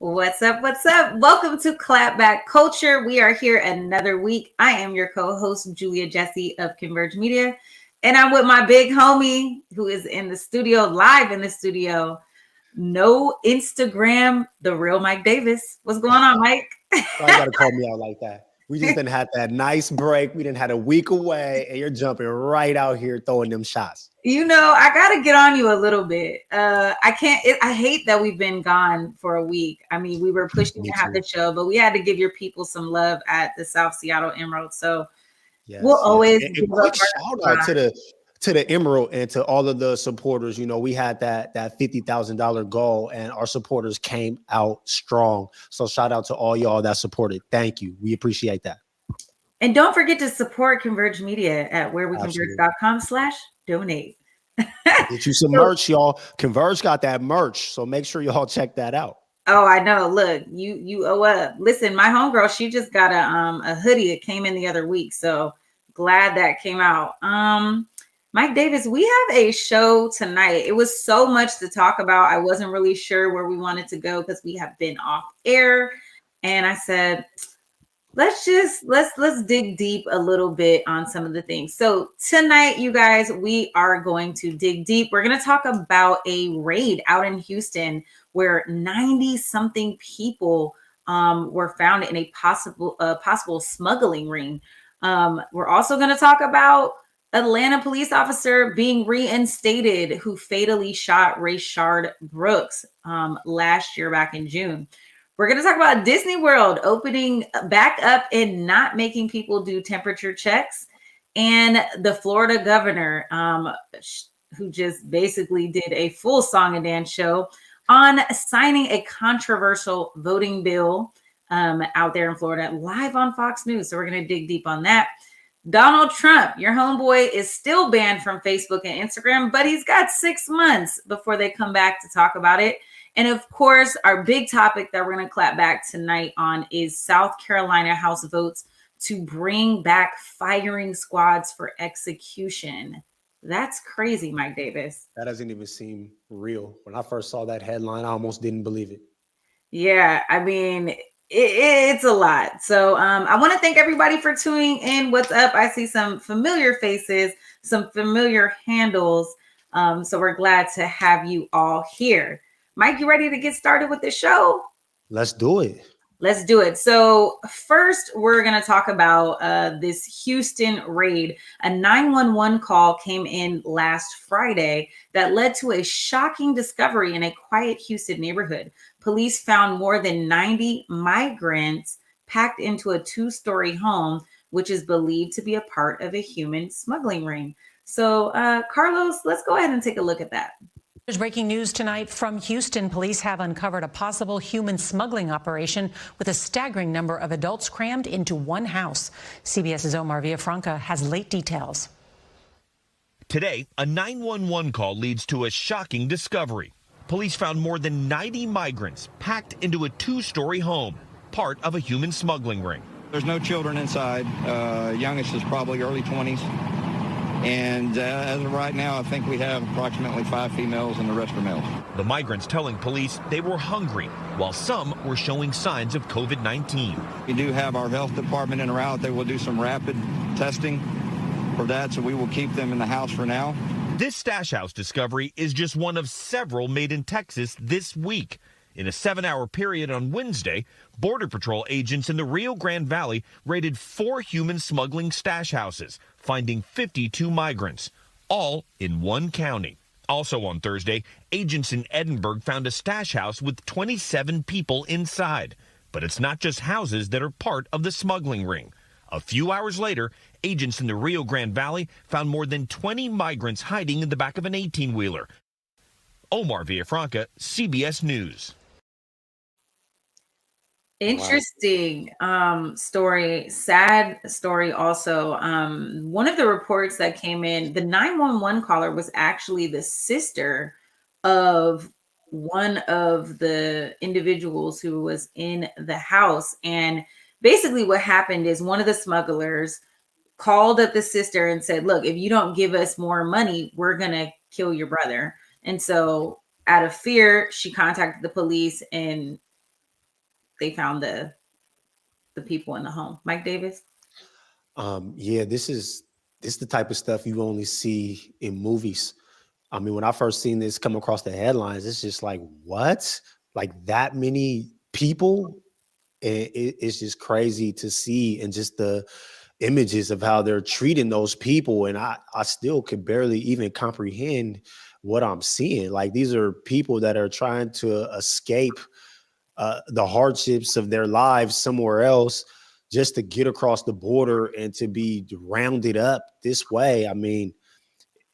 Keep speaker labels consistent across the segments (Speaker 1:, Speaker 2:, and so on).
Speaker 1: What's up? What's up? Welcome to Clapback Culture. We are here another week. I am your co-host, Julia Jessie of Converge Media, and I'm with my big homie who is in the studio, live in the studio. No Instagram, the real Mike Davis. What's going on, Mike?
Speaker 2: Why you gotta call me out like that? We just didn't have that nice break. We didn't had a week away, and you're jumping right out here throwing them shots.
Speaker 1: You know, I gotta get on you a little bit. I can't. I hate that we've been gone for a week. I mean, we were pushing to have the show, but we had to give your people some love at the South Seattle Emerald. So we'll always give
Speaker 2: a shout out to the Emerald and to all of the supporters. You know, we had that $50,000 goal, and our supporters came out strong. So shout out to all y'all that supported. Thank you. We appreciate that.
Speaker 1: And don't forget to support Converge Media at whereweconverge.com/donate.
Speaker 2: Get you some merch, y'all. Converge got that merch, so make sure y'all check that out.
Speaker 1: Oh, I know. Look, you owe up. Listen, my homegirl, she just got a hoodie. It came in the other week, so glad that came out. Mike Davis, we have a show tonight. It was so much to talk about. I wasn't really sure where we wanted to go because we have been off air, and I said, let's dig deep a little bit on some of the things. So tonight, you guys, we are going to dig deep. We're going to talk about a raid out in Houston where 90-something people were found in a possible smuggling ring. We're also going to talk about Atlanta police officer being reinstated who fatally shot Rehired Brooks last year back in June. We're going to talk about Disney World opening back up and not making people do temperature checks, and the Florida governor who just basically did a full song and dance show on signing a controversial voting bill out there in Florida live on Fox News. So we're going to dig deep on that. Donald Trump, your homeboy, is still banned from Facebook and Instagram, but he's got 6 months before they come back to talk about it. And of course, our big topic that we're going to clap back tonight on is South Carolina House votes to bring back firing squads for execution. That's crazy, Mike Davis.
Speaker 2: That doesn't even seem real. When I first saw that headline, I almost didn't believe it.
Speaker 1: Yeah, I mean, it's a lot. So I want to thank everybody for tuning in. What's up? I see some familiar faces, some familiar handles. So we're glad to have you all here. Mike, you ready to get started with the show?
Speaker 2: Let's do it.
Speaker 1: Let's do it. So first, we're going to talk about this Houston raid. A 911 call came in last Friday that led to a shocking discovery in a quiet Houston neighborhood. Police found more than 90 migrants packed into a 2-story home, which is believed to be a part of a human smuggling ring. So, Carlos, let's go ahead and take a look at that.
Speaker 3: There's breaking news tonight from Houston. Police have uncovered a possible human smuggling operation with a staggering number of adults crammed into one house. CBS's Omar Villafranca has late details.
Speaker 4: Today, a 911 call leads to a shocking discovery. Police found more than 90 migrants packed into a 2-story home, part of a human smuggling ring.
Speaker 5: There's no children inside. Youngest is probably early 20s. And as of right now, I think we have approximately 5 females and the rest are males.
Speaker 4: The migrants telling police they were hungry, while some were showing signs of COVID-19.
Speaker 5: We do have our health department en route. They will do some rapid testing for that, so we will keep them in the house for now.
Speaker 4: This stash house discovery is just one of several made in Texas this week. In a 7-hour period on Wednesday, Border Patrol agents in the Rio Grande Valley raided 4 human smuggling stash houses, finding 52 migrants, all in one county. Also on Thursday, agents in Edinburgh found a stash house with 27 people inside. But it's not just houses that are part of the smuggling ring. A few hours later, agents in the Rio Grande Valley found more than 20 migrants hiding in the back of an 18-wheeler. Omar Villafranca, CBS News.
Speaker 1: Interesting story, sad story also. One of the reports that came in, the 911 caller was actually the sister of one of the individuals who was in the house. And basically what happened is one of the smugglers called up the sister and said, look, if you don't give us more money, we're going to kill your brother. And so out of fear, she contacted the police and they found the people in the home. Mike Davis.
Speaker 2: Yeah, this is the type of stuff you only see in movies. I mean, when I first seen this come across the headlines, it's just like, what? Like that many people? It's just crazy to see, and just the images of how they're treating those people. And I still could barely even comprehend what I'm seeing. Like, these are people that are trying to escape the hardships of their lives somewhere else just to get across the border and to be rounded up this way. I mean,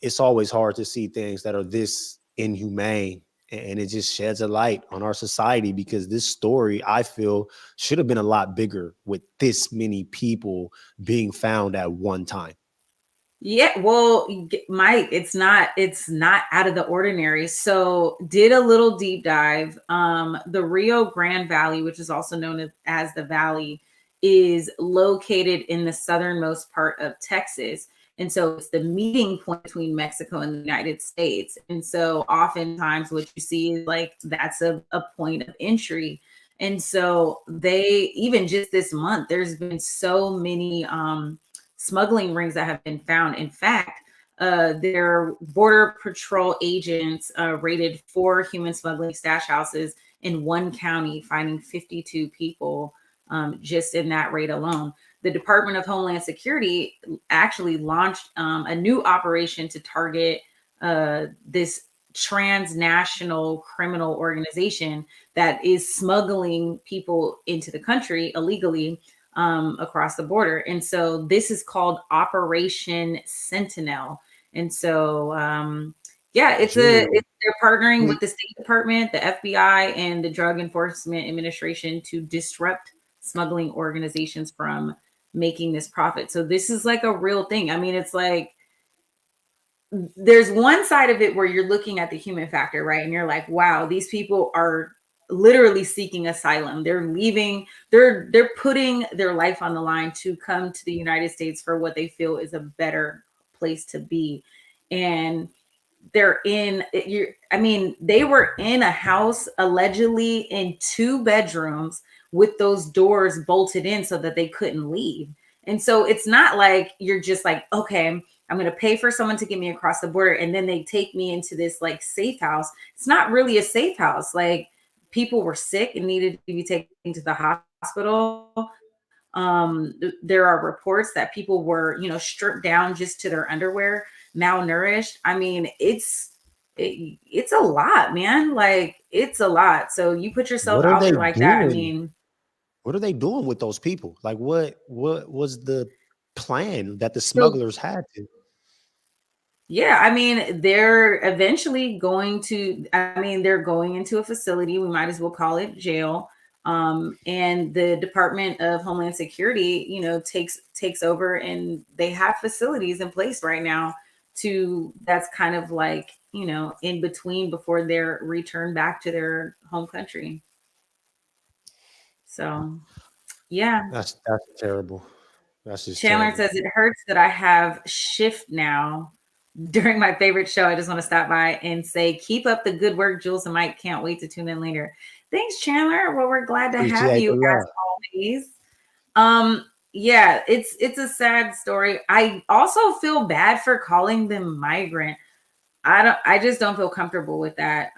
Speaker 2: it's always hard to see things that are this inhumane, and it just sheds a light on our society, because this story, I feel, should have been a lot bigger with this many people being found at one time.
Speaker 1: Yeah, well, Mike, it's not out of the ordinary. So did a little deep dive. The Rio Grande Valley, which is also known as the Valley, is located in the southernmost part of Texas. And so it's the meeting point between Mexico and the United States. And so oftentimes what you see is like, that's a point of entry. And so they, even just this month, there's been so many smuggling rings that have been found. In fact, their Border Patrol agents raided 4 human smuggling stash houses in one county, finding 52 people just in that raid alone. The Department of Homeland Security actually launched a new operation to target this transnational criminal organization that is smuggling people into the country illegally across the border. And so this is called Operation Sentinel. And so, they're partnering with the State Department, the FBI, and the Drug Enforcement Administration to disrupt smuggling organizations from making this profit. So this is like a real thing. I mean, it's like, there's one side of it where you're looking at the human factor, right? And you're like, wow, these people are literally seeking asylum. They're leaving, they're putting their life on the line to come to the United States for what they feel is a better place to be. And they were in a house allegedly in 2 bedrooms with those doors bolted in so that they couldn't leave. And so it's not like you're just like, okay, I'm going to pay for someone to get me across the border, and then they take me into this like safe house. It's not really a safe house. Like, people were sick and needed to be taken to the hospital. There are reports that people were, stripped down just to their underwear, malnourished. I mean, it's a lot, man. Like, it's a lot. So you put yourself out there like that. I mean,
Speaker 2: what are they doing with those people? Like, what was the plan that the smugglers had to?
Speaker 1: Yeah, I mean, they're eventually going into a facility. We might as well call it jail. And the Department of Homeland Security, takes over, and they have facilities in place right now that's kind of like, in between before their return back to their home country. So, yeah.
Speaker 2: That's terrible. That's just
Speaker 1: Chandler
Speaker 2: terrible.
Speaker 1: says, it hurts that I have shift now during my favorite show. I just want to stop by and say, keep up the good work, Jules and Mike. Can't wait to tune in later. Thanks, Chandler. Well, we're glad to have you as always. Yeah, it's a sad story. I also feel bad for calling them migrant. I just don't feel comfortable with that.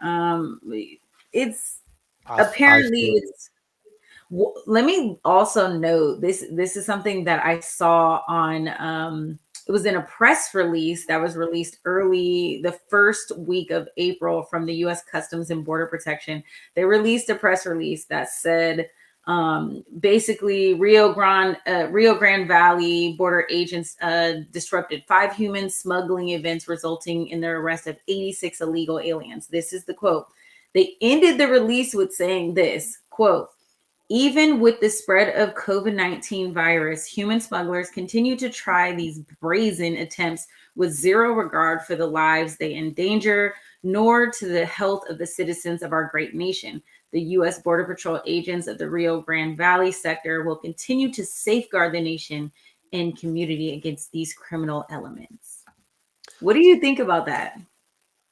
Speaker 1: It's apparently let me also note this is something that I saw on it was in a press release that was released early the first week of April from the US Customs and Border Protection. They released a press release that said basically Rio Grande Valley border agents disrupted 5 human smuggling events, resulting in the arrest of 86 illegal aliens. This is the quote. They ended the release with saying this, quote, even with the spread of COVID-19 virus, human smugglers continue to try these brazen attempts with zero regard for the lives they endanger, nor to the health of the citizens of our great nation. The U.S. Border Patrol agents of the Rio Grande Valley sector will continue to safeguard the nation and community against these criminal elements. What do you think about that?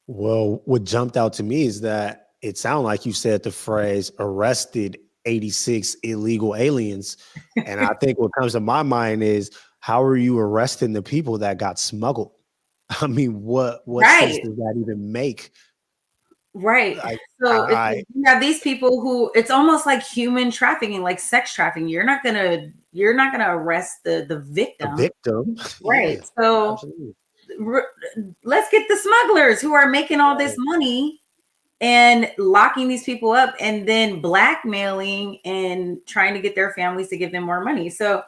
Speaker 2: Well, what jumped out to me is that it sounded like you said the phrase arrested 86 illegal aliens. And I think what comes to my mind is, how are you arresting the people that got smuggled? I mean, what sense does that even make?
Speaker 1: Right. So you have these people who, it's almost like human trafficking, like sex trafficking. You're not gonna arrest the victim.
Speaker 2: The victim.
Speaker 1: Right.
Speaker 2: Yeah,
Speaker 1: so let's get the smugglers who are making all this money and locking these people up and then blackmailing and trying to get their families to give them more money. So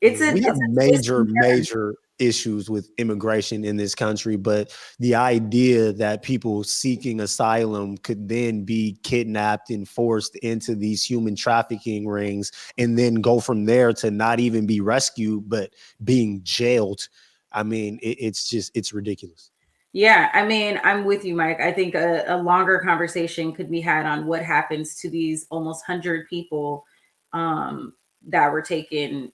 Speaker 1: we have
Speaker 2: major issues with immigration in this country, but the idea that people seeking asylum could then be kidnapped and forced into these human trafficking rings and then go from there to not even be rescued, but being jailed. I mean, it's ridiculous.
Speaker 1: Yeah, I mean, I'm with you, Mike. I think a longer conversation could be had on what happens to these almost 100 people that were taken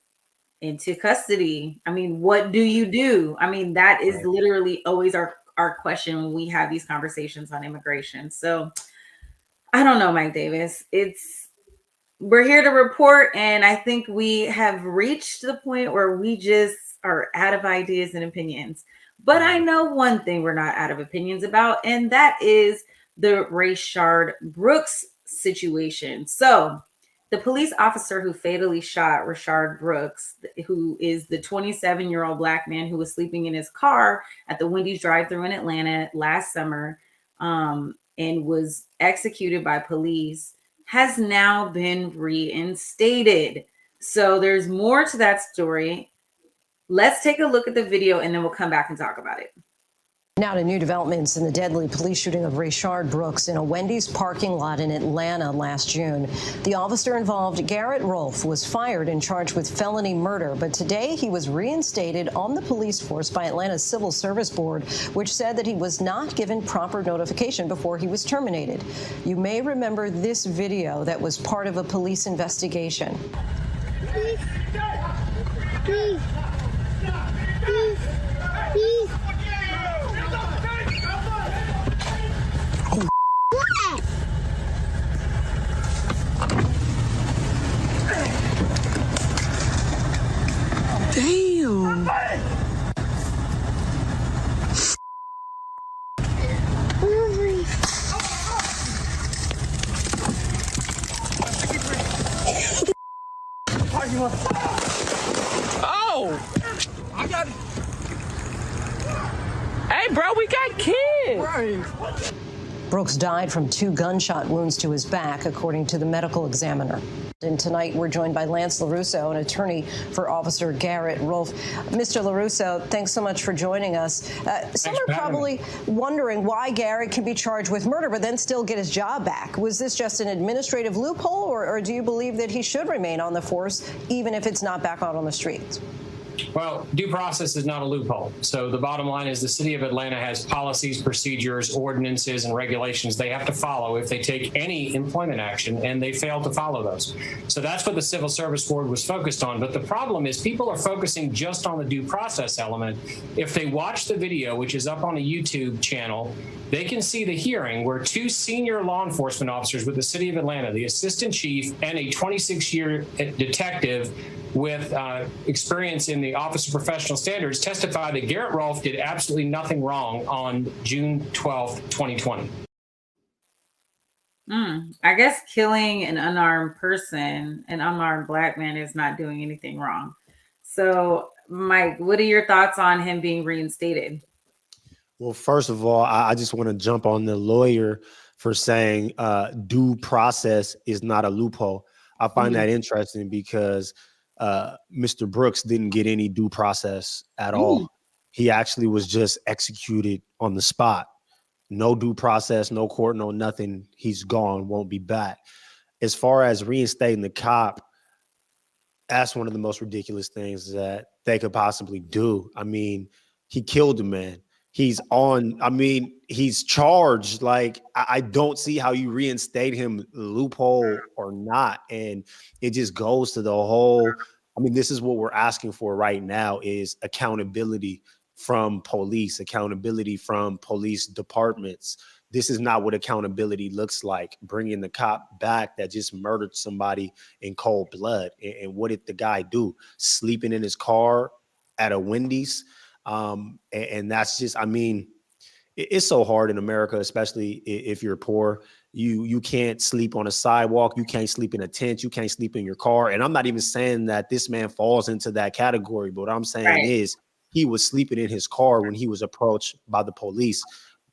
Speaker 1: into custody. I mean, what do you do? I mean, that is literally always our question when we have these conversations on immigration. So I don't know, Mike Davis. We're here to report, and I think we have reached the point where we just are out of ideas and opinions. But I know one thing we're not out of opinions about, and that is the Rehired Brooks situation. So the police officer who fatally shot Rehired Brooks, who is the 27-year-old Black man who was sleeping in his car at the Wendy's drive-thru in Atlanta last summer and was executed by police, has now been reinstated. So there's more to that story. Let's take a look at the video and then we'll come back and talk about it.
Speaker 6: Now to new developments in the deadly police shooting of Rehired Brooks in a Wendy's parking lot in Atlanta last June. The officer involved, Garrett Rolfe, was fired and charged with felony murder, but today he was reinstated on the police force by Atlanta's Civil Service Board, which said that he was not given proper notification before he was terminated. You may remember this video that was part of a police investigation.
Speaker 7: Damn. Oh! I got it. Hey, bro, we got kids. Right.
Speaker 6: Brooks died from 2 gunshot wounds to his back, according to the medical examiner. And tonight, we're joined by Lance LaRusso, an attorney for Officer Garrett Rolfe. Mr. LaRusso, thanks so much for joining us. Some are probably wondering why Garrett can be charged with murder but then still get his job back. Was this just an administrative loophole, or do you believe that he should remain on the force even if it's not back out on the streets?
Speaker 8: Well, due process is not a loophole. So the bottom line is the city of Atlanta has policies, procedures, ordinances, and regulations they have to follow if they take any employment action, and they fail to follow those. So that's what the Civil Service Board was focused on. But the problem is people are focusing just on the due process element. If they watch the video, which is up on a YouTube channel, they can see the hearing where two senior law enforcement officers with the city of Atlanta, the assistant chief and a 26-year detective with experience in the Office of Professional Standards, testified that Garrett Rolfe did absolutely nothing wrong on June 12th, 2020.
Speaker 1: I guess killing an unarmed person, an unarmed Black man, is not doing anything wrong. So, Mike, what are your thoughts on him being reinstated?
Speaker 2: Well, first of all, I just want to jump on the lawyer for saying due process is not a loophole. I find that interesting because Mr. Brooks didn't get any due process at all. He actually was just executed on the spot. No due process, no court, no nothing. He's gone, won't be back. As far as reinstating the cop, that's one of the most ridiculous things that they could possibly do. I mean, he killed a man. He's charged. Like, I don't see how you reinstate him, loophole or not. And it just goes to the whole, this is what we're asking for right now, is accountability from police, accountability from police departments. This is not what accountability looks like, bringing the cop back that just murdered somebody in cold blood. And what did the guy do? Sleeping in his car at a Wendy's. And that's just, it's so hard in America, especially if you're poor. You can't sleep on a sidewalk. You can't sleep in a tent. You can't sleep in your car. And I'm not even saying that this man falls into that category, but what I'm saying is he was sleeping in his car when he was approached by the police.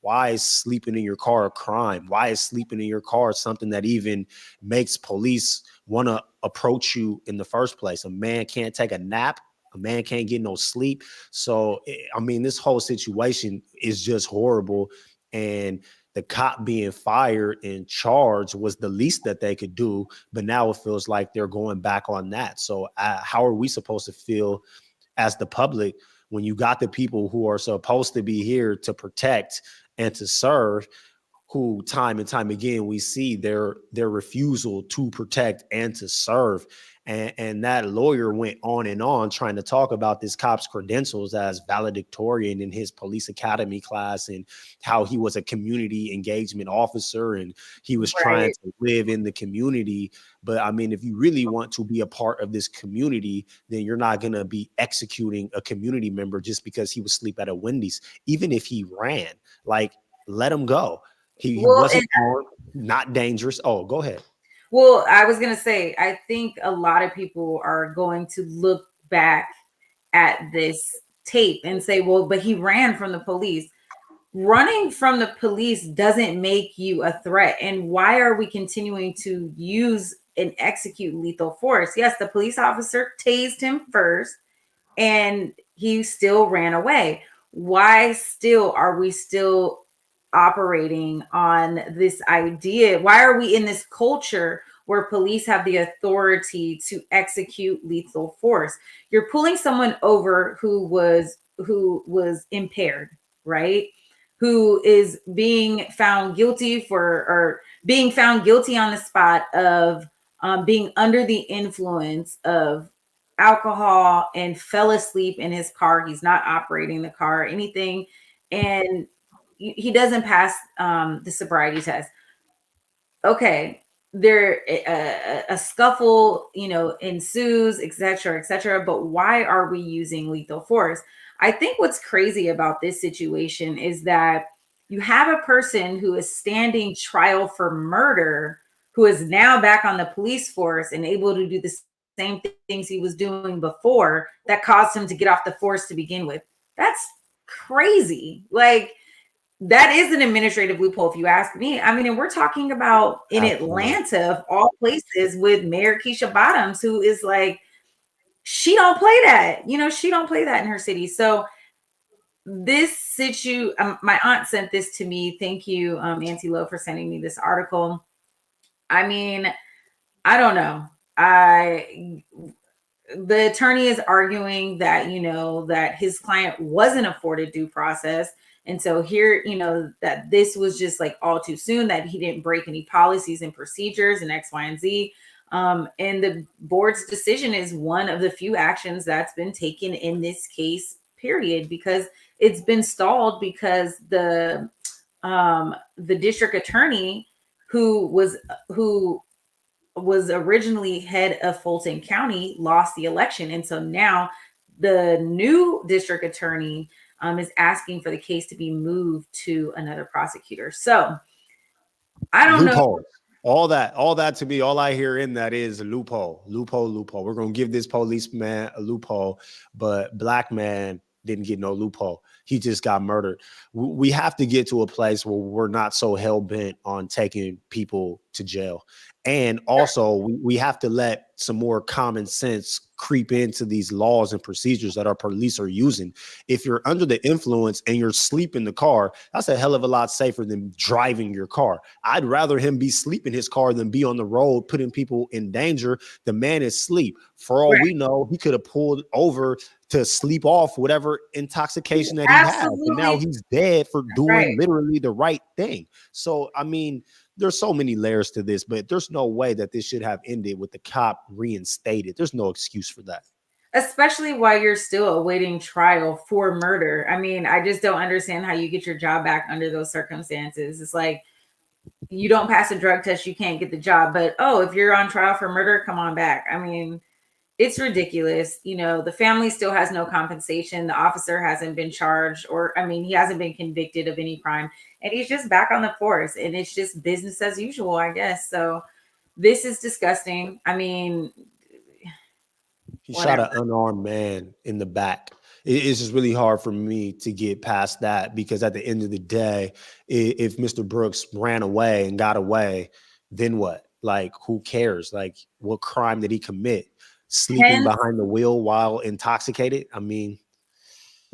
Speaker 2: Why is sleeping in your car a crime? Why is sleeping in your car something that even makes police want to approach you in the first place? A man can't take a nap. A man can't get no sleep. So, this whole situation is just horrible. And the cop being fired and charged was the least that they could do. But now it feels like they're going back on that. So how are we supposed to feel as the public when you got the people who are supposed to be here to protect and to serve, who time and time again we see their refusal to protect and to serve? And that lawyer went on and on trying to talk about this cop's credentials as valedictorian in his police academy class, and how he was a community engagement officer and he was trying to live in the community. But if you really want to be a part of this community, then you're not going to be executing a community member just because he was asleep at a Wendy's. Even if he ran, like, let him go. He wasn't not dangerous. Oh, go ahead.
Speaker 1: Well, I was going to say, I think a lot of people are going to look back at this tape and say, well, but he ran from the police. Running from the police doesn't make you a threat. And why are we continuing to use and execute lethal force? Yes, the police officer tased him first and he still ran away. Why still are we still operating on this idea? Why are we in this culture where police have the authority to execute lethal force? You're pulling someone over who was impaired, right? Who is being found guilty on the spot of being under the influence of alcohol and fell asleep in his car. He's not operating the car or anything. And he doesn't pass the sobriety test. Okay, there a scuffle, ensues, etc. But why are we using lethal force? I think what's crazy about this situation is that you have a person who is standing trial for murder, who is now back on the police force and able to do the same things he was doing before that caused him to get off the force to begin with. That's crazy. Like, that is an administrative loophole, if you ask me. And we're talking about in Atlanta, of all places, with Mayor Keisha Bottoms, who is like, she don't play that. She don't play that in her city. So this my aunt sent this to me. Thank you, Auntie Lo, for sending me this article. I don't know. the attorney is arguing that, that his client wasn't afforded due process. And so here, that this was just like all too soon, that he didn't break any policies and procedures and X, Y, and Z. And the board's decision is one of the few actions that's been taken in this case, period, because it's been stalled because the district attorney who was originally head of Fulton County lost the election. And so now the new district attorney is asking for the case to be moved to another prosecutor. So I don't know.
Speaker 2: All that to me, all I hear in that is a loophole. We're going to give this policeman a loophole, but black man didn't get no loophole. He just got murdered. We have to get to a place where we're not so hell-bent on taking people to jail. And also, we have to let some more common sense creep into these laws and procedures that our police are using. If you're under the influence and you're asleep in the car, that's a hell of a lot safer than driving your car. I'd rather him be asleep in his car than be on the road putting people in danger. The man is asleep. For all we know, he could have pulled over to sleep off whatever intoxication that he had. And now he's dead for doing literally the right thing. So, I mean, there's so many layers to this, but there's no way that this should have ended with the cop reinstated. There's no excuse for that.
Speaker 1: Especially while you're still awaiting trial for murder. I mean, I just don't understand how you get your job back under those circumstances. It's like, you don't pass a drug test, you can't get the job. But, if you're on trial for murder, come on back. I mean, it's ridiculous. The family still has no compensation. The officer hasn't been charged, he hasn't been convicted of any crime, and he's just back on the force, and it's just business as usual, I guess. So this is disgusting. I mean,
Speaker 2: he shot an unarmed man in the back. It's just really hard for me to get past that, because at the end of the day, if Mr. Brooks ran away and got away, then what? Like, who cares? Like, what crime did he commit? Sleeping behind the wheel while intoxicated? I mean,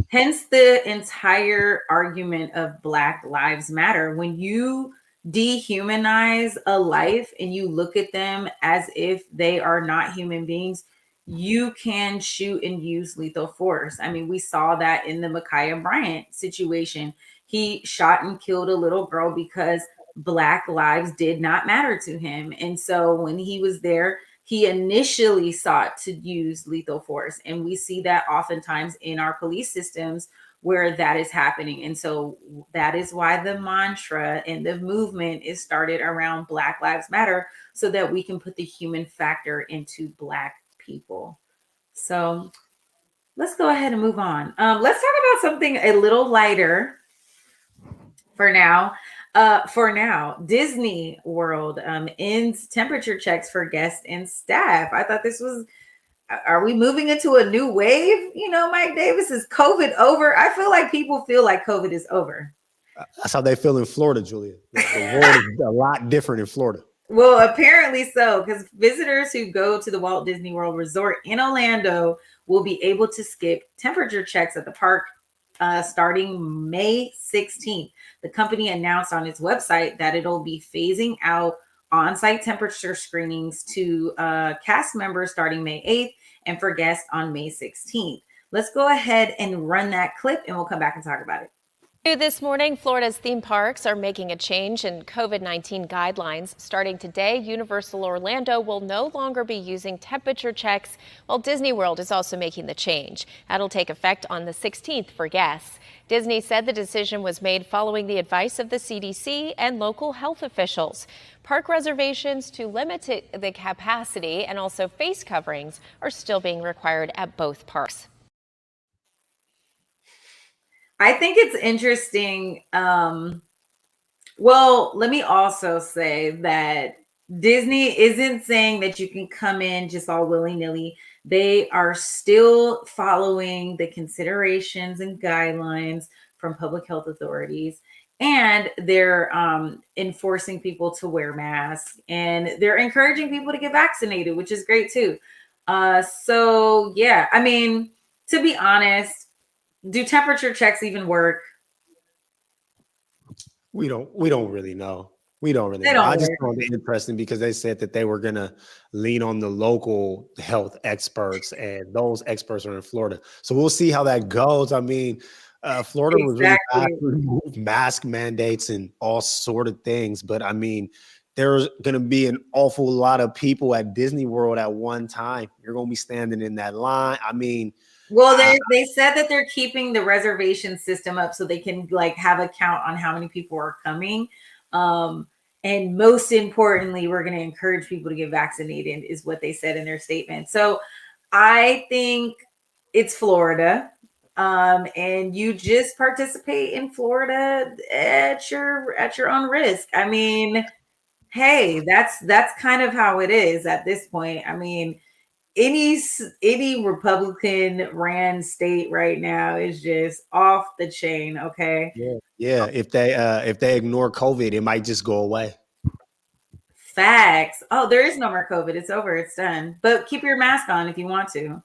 Speaker 1: hence the entire argument of Black Lives Matter. When you dehumanize a life and you look at them as if they are not human beings, you can shoot and use lethal force. I mean, we saw that in the Ma'Khia Bryant situation. He shot and killed a little girl because Black lives did not matter to him. And so when he was there, he initially sought to use lethal force. And we see that oftentimes in our police systems where that is happening. And so that is why the mantra and the movement is started around Black Lives Matter, so that we can put the human factor into Black people. So let's go ahead and move on. Let's talk about something a little lighter for now. Disney World ends temperature checks for guests and staff. I thought this was, are we moving into a new wave? Mike Davis, is COVID over? I feel like people feel like COVID is over.
Speaker 2: That's how they feel in Florida, Julia. The world is a lot different in Florida.
Speaker 1: Well, apparently so, because visitors who go to the Walt Disney World Resort in Orlando will be able to skip temperature checks at the park starting May 16th. The company announced on its website that it'll be phasing out on-site temperature screenings to cast members starting May 8th and for guests on May 16th. Let's go ahead and run that clip and we'll come back and talk about it.
Speaker 9: This morning, Florida's theme parks are making a change in COVID-19 guidelines. Starting today, Universal Orlando will no longer be using temperature checks, while Disney World is also making the change. That'll take effect on the 16th for guests. Disney said the decision was made following the advice of the CDC and local health officials. Park reservations to limit the capacity and also face coverings are still being required at both parks.
Speaker 1: I think it's interesting. Well, let me also say that Disney isn't saying that you can come in just all willy-nilly. They are still following the considerations and guidelines from public health authorities, and they're enforcing people to wear masks, and they're encouraging people to get vaccinated, which is great too. So yeah, I mean, to be honest, do temperature checks even work?
Speaker 2: We don't really know. We don't really
Speaker 1: They
Speaker 2: know.
Speaker 1: don't
Speaker 2: I just
Speaker 1: work.
Speaker 2: found it interesting because they said that they were going to lean on the local health experts, and those experts are in Florida. So we'll see how that goes. I mean, Florida was really fast
Speaker 1: Exactly.
Speaker 2: to remove mask mandates and all sort of things. But I mean, there's going to be an awful lot of people at Disney World at one time. You're going to be standing in that line. I mean,
Speaker 1: Well, they said that they're keeping the reservation system up so they can like have a count on how many people are coming. And most importantly, we're going to encourage people to get vaccinated, is what they said in their statement. So I think it's Florida. And you just participate in Florida at your own risk. I mean, hey, that's kind of how it is at this point. I mean, any Republican ran state right now is just off the chain. Okay.
Speaker 2: yeah. If they ignore COVID, it might just go away.
Speaker 1: Facts. Oh, there is no more COVID. It's over. It's done. But keep your mask on if you want to.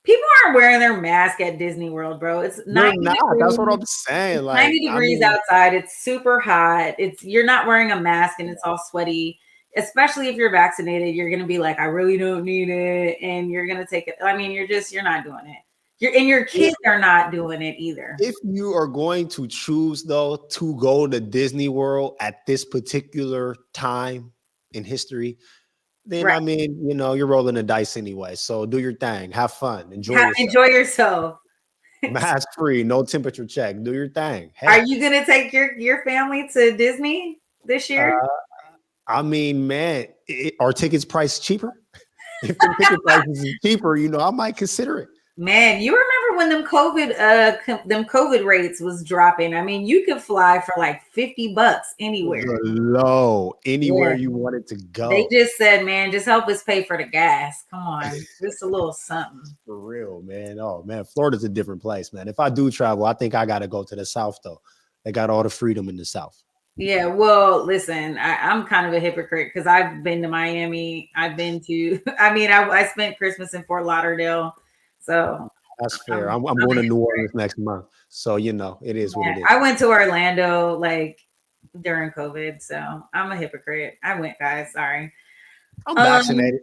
Speaker 1: People aren't wearing their mask at Disney World, bro. It's 90
Speaker 2: Not.
Speaker 1: degrees.
Speaker 2: That's what I'm saying. Like
Speaker 1: 90 degrees outside. It's super hot. You're not wearing a mask and it's all sweaty. Especially if you're vaccinated, you're gonna be like, I really don't need it, and you're gonna take it. I mean, you're not doing it. Your kids are not doing it either.
Speaker 2: If you are going to choose though to go to Disney World at this particular time in history, then
Speaker 1: Right.
Speaker 2: I mean, you're rolling the dice anyway. So do your thing, have fun, enjoy
Speaker 1: yourself.
Speaker 2: Mask free, no temperature check. Do your thing. Hey.
Speaker 1: Are you gonna take your family to Disney this year?
Speaker 2: I mean, man, are tickets priced cheaper? If the ticket prices is cheaper, I might consider it.
Speaker 1: Man, you remember when them COVID rates was dropping? I mean, you could fly for like $50 anywhere.
Speaker 2: Low, anywhere you wanted to go.
Speaker 1: They just said, man, just help us pay for the gas. Come on, just a little something.
Speaker 2: For real, man. Oh man, Florida's a different place, man. If I do travel, I think I got to go to the South though. They got all the freedom in the South.
Speaker 1: Yeah, well, listen, I'm kind of a hypocrite because I've been to Miami. I spent Christmas in Fort Lauderdale. So
Speaker 2: that's fair. I'm going to New Orleans next month. So, it is what it is.
Speaker 1: I went to Orlando like during COVID. So I'm a hypocrite. I went, guys. Sorry.
Speaker 2: I'm vaccinated.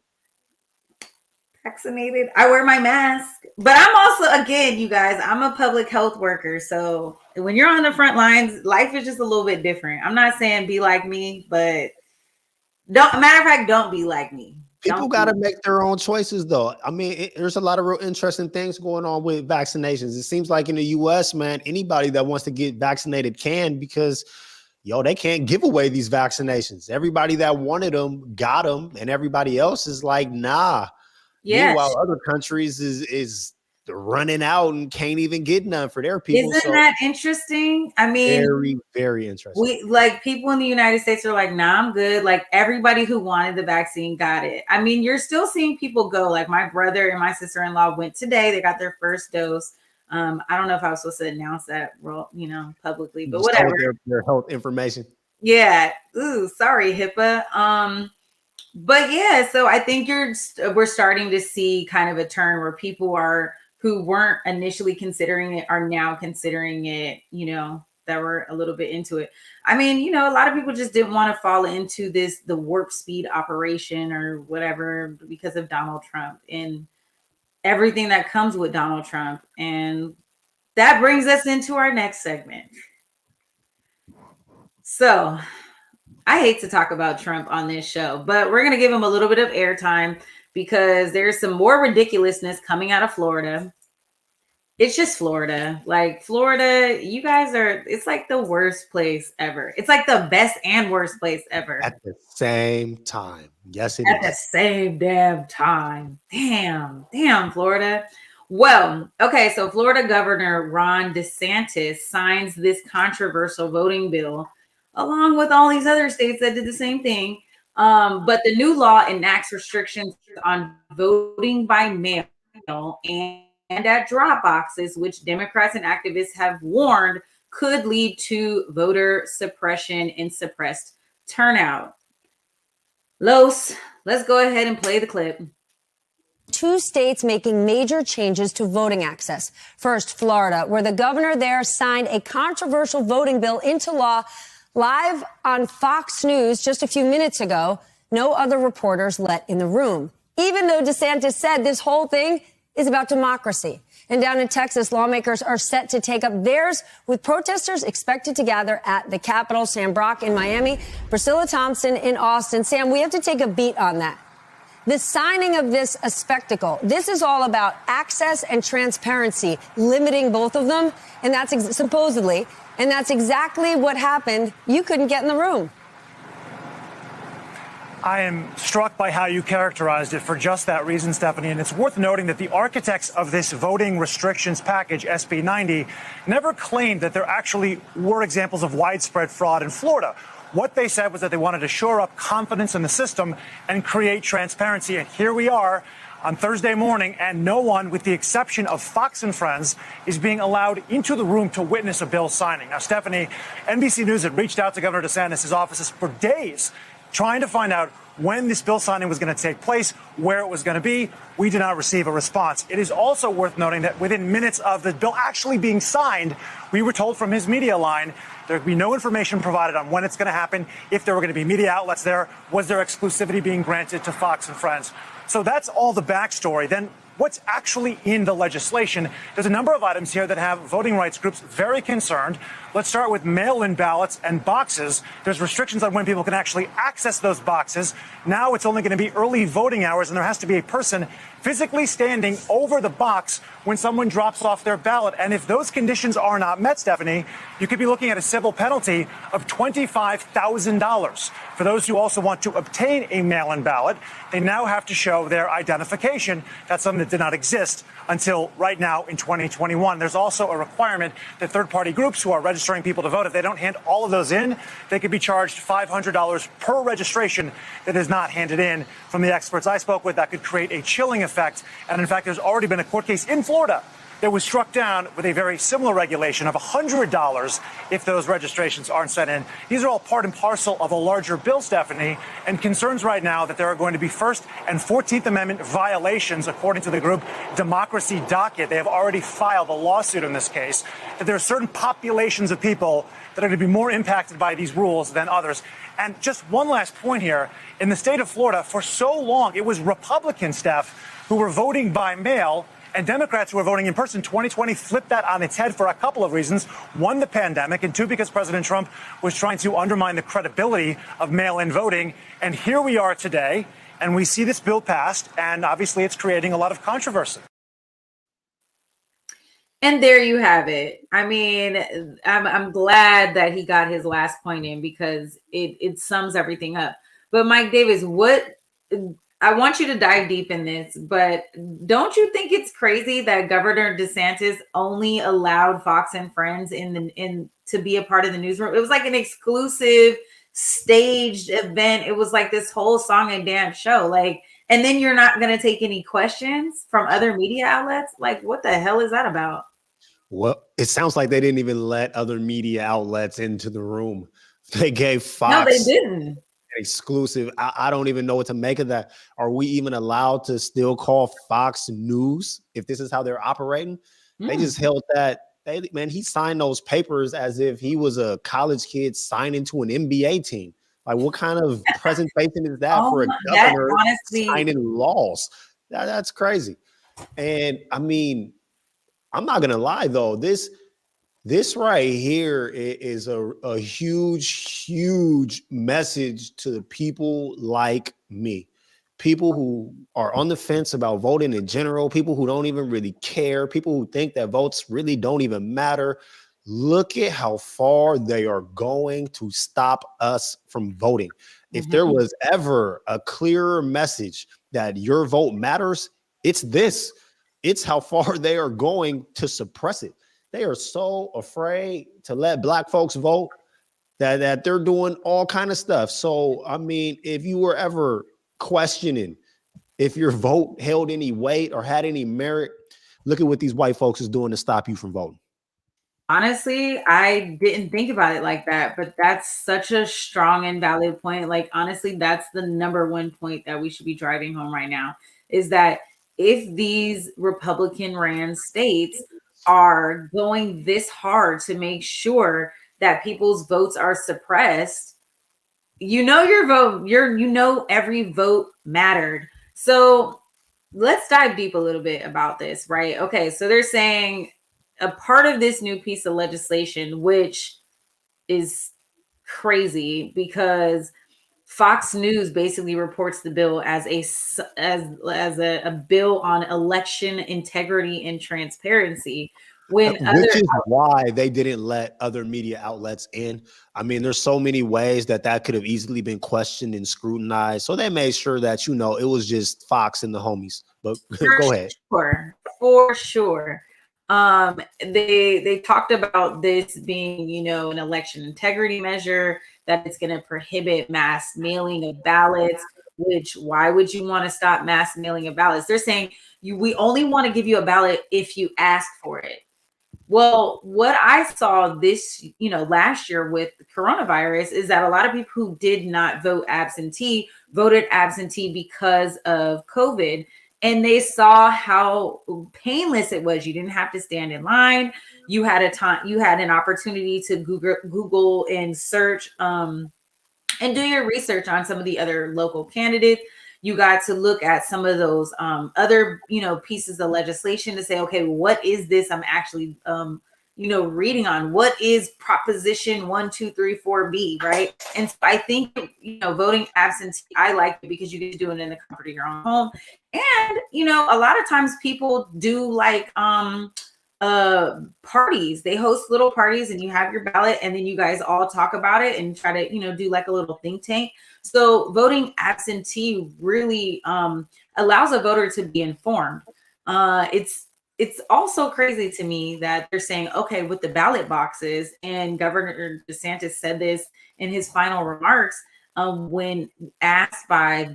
Speaker 1: I wear my mask, but I'm also, again, you guys, I'm a public health worker. So when you're on the front lines, life is just a little bit different. I'm not saying be like me, but don't be like me.
Speaker 2: People got to make their own choices, though. I mean, there's a lot of real interesting things going on with vaccinations. It seems like in the U.S., man, anybody that wants to get vaccinated can, because, they can't give away these vaccinations. Everybody that wanted them got them, and everybody else is like, nah.
Speaker 1: Yes.
Speaker 2: Meanwhile, other countries is running out and can't even get none for their people.
Speaker 1: Isn't that interesting? I mean,
Speaker 2: very, very interesting.
Speaker 1: People in the United States are like, nah, I'm good. Like everybody who wanted the vaccine got it. I mean, you're still seeing people go. Like my brother and my sister-in-law went today. They got their first dose. I don't know if I was supposed to announce that, publicly, but whatever.
Speaker 2: Their health information.
Speaker 1: Yeah. Ooh, sorry, HIPAA. But yeah, so I think we're starting to see kind of a turn where people who weren't initially considering it are now considering it, that were a little bit into it. I mean, a lot of people just didn't want to fall into the warp speed operation or whatever because of Donald Trump and everything that comes with Donald Trump. And that brings us into our next segment. So I hate to talk about Trump on this show, but we're going to give him a little bit of airtime because there's some more ridiculousness coming out of Florida. It's just Florida. Like Florida, you guys it's like the worst place ever. It's like the best and worst place ever.
Speaker 2: At the same time. Yes, it is.
Speaker 1: At the same damn time. Damn, Florida. Well, okay, so Florida Governor Ron DeSantis signs this controversial voting bill along with all these other states that did the same thing. But the new law enacts restrictions on voting by mail and at drop boxes, which Democrats and activists have warned could lead to voter suppression and suppressed turnout. Los, let's go ahead and play the clip.
Speaker 10: 2 states making major changes to voting access. First, Florida, where the governor there signed a controversial voting bill into law, Live on Fox News just a few minutes ago, no other reporters let in the room, even though DeSantis said this whole thing is about democracy. And down in Texas, lawmakers are set to take up theirs, with protesters expected to gather at the Capitol. Sam Brock in Miami, Priscilla Thompson in Austin. Sam, we have to take a beat on that. The signing of this a spectacle. This is all about access and transparency, limiting both of them. And that's supposedly, and that's exactly what happened. You couldn't get in the room.
Speaker 11: I am struck by how you characterized it for just that reason, Stephanie. And it's worth noting that the architects of this voting restrictions package, SB 90, never claimed that there actually were examples of widespread fraud in Florida. What they said was that they wanted to shore up confidence in the system and create transparency. And here we are on Thursday morning, and no one, with the exception of Fox and Friends, is being allowed into the room to witness a bill signing. Now, Stephanie, NBC News had reached out to Governor DeSantis' offices for days, trying to find out when this bill signing was going to take place, where it was going to be. We did not receive a response. It is also worth noting that within minutes of the bill actually being signed, we were told from his media line there would be no information provided on when it's going to happen, if there were going to be media outlets there, was there exclusivity being granted to Fox and Friends. So that's all the backstory. Then what's actually in the legislation? There's a number of items here that have voting rights groups very concerned. Let's start with mail-in ballots and boxes. There's restrictions on when people can actually access those boxes. Now it's only going to be early voting hours, and there has to be a person physically standing over the box when someone drops off their ballot. And if those conditions are not met, Stephanie, you could be looking at a civil penalty of $25,000. For those who also want to obtain a mail-in ballot, they now have to show their identification. That's something that did not exist until right now in 2021. There's also a requirement that third-party groups who are registering people to vote, if they don't hand all of those in, they could be charged $500 per registration that is not handed in. From the experts I spoke with, that could create a chilling effect. And in fact, there's already been a court case in Florida that was struck down with a very similar regulation of $100 if those registrations aren't sent in. These are all part and parcel of a larger bill, Stephanie, and concerns right now that there are going to be First and 14th Amendment violations, according to the group Democracy Docket. They have already filed a lawsuit in this case, that there are certain populations of people that are going to be more impacted by these rules than others. And just one last point here. In the state of Florida, for so long, it was Republican staff who were voting by mail, and Democrats who are voting in person. 2020 flipped that on its head for a couple of reasons. One, the pandemic, and two, because President Trump was trying to undermine the credibility of mail-in voting. And here we are today, and we see this bill passed, and obviously it's creating a lot of controversy.
Speaker 1: And there you have it. I mean, I'm glad that he got his last point in, because it sums everything up. But Mike Davis, I want you to dive deep in this, but don't you think it's crazy that Governor DeSantis only allowed Fox and Friends in to be a part of the newsroom? It was like an exclusive staged event. It was like this whole song and dance show. Like, and then you're not going to take any questions from other media outlets? Like, what the hell is that about?
Speaker 2: Well, it sounds like they didn't even let other media outlets into the room. They gave Fox.
Speaker 1: No, they didn't.
Speaker 2: Exclusive. I don't even know what to make of that. Are we even allowed to still call Fox News if this is how they're operating? They just held that. He signed those papers as if he was a college kid signing to an NBA team. Like, what kind of presentation is that for a governor signing laws? That's crazy. And I mean, I'm not gonna lie though. This right here is a huge message to the people like me. People who are on the fence about voting in general, people who don't even really care, people who think that votes really don't even matter. Look at how far they are going to stop us from voting. If there was ever a clearer message that your vote matters, it's this. It's how far they are going to suppress it. They are so afraid to let Black folks vote that they're doing all kind of stuff. So, I mean, if you were ever questioning if your vote held any weight or had any merit, look at what these white folks is doing to stop you from voting.
Speaker 1: Honestly, I didn't think about it like that, but that's such a strong and valid point. Like, honestly, that's the number one point that we should be driving home right now, is that if these Republican ran states are going this hard to make sure that people's votes are suppressed, you know your vote, you know every vote mattered. So let's dive deep a little bit about this, right? Okay, so they're saying a part of this new piece of legislation, which is crazy because Fox News basically reports the bill as a bill on election integrity and transparency. When
Speaker 2: Which is why they didn't let other media outlets in. I mean, there's so many ways that could have easily been questioned and scrutinized. So they made sure that, you know, it was just Fox and the homies. But go ahead.
Speaker 1: For sure. They talked about this being, you know, an election integrity measure, that it's going to prohibit mass mailing of ballots. Which, why would you want to stop mass mailing of ballots? They're saying we only want to give you a ballot if you ask for it. Well, what I saw this, you know, last year with the coronavirus is that a lot of people who did not vote absentee voted absentee because of COVID. And they saw how painless it was. You didn't have to stand in line. You had an opportunity to Google and search and do your research on some of the other local candidates. You got to look at some of those other, you know, pieces of legislation to say, okay, what is this I'm actually, you know, reading on? What is Proposition 1234B, right? And so I think, you know, voting absentee, I like it because you get to do it in the comfort of your own home. And, you know, a lot of times people do like parties. They host little parties and you have your ballot and then you guys all talk about it and try to, you know, do like a little think tank. So voting absentee really allows a voter to be informed. It's also crazy to me that they're saying, okay, with the ballot boxes, and Governor DeSantis said this in his final remarks when asked by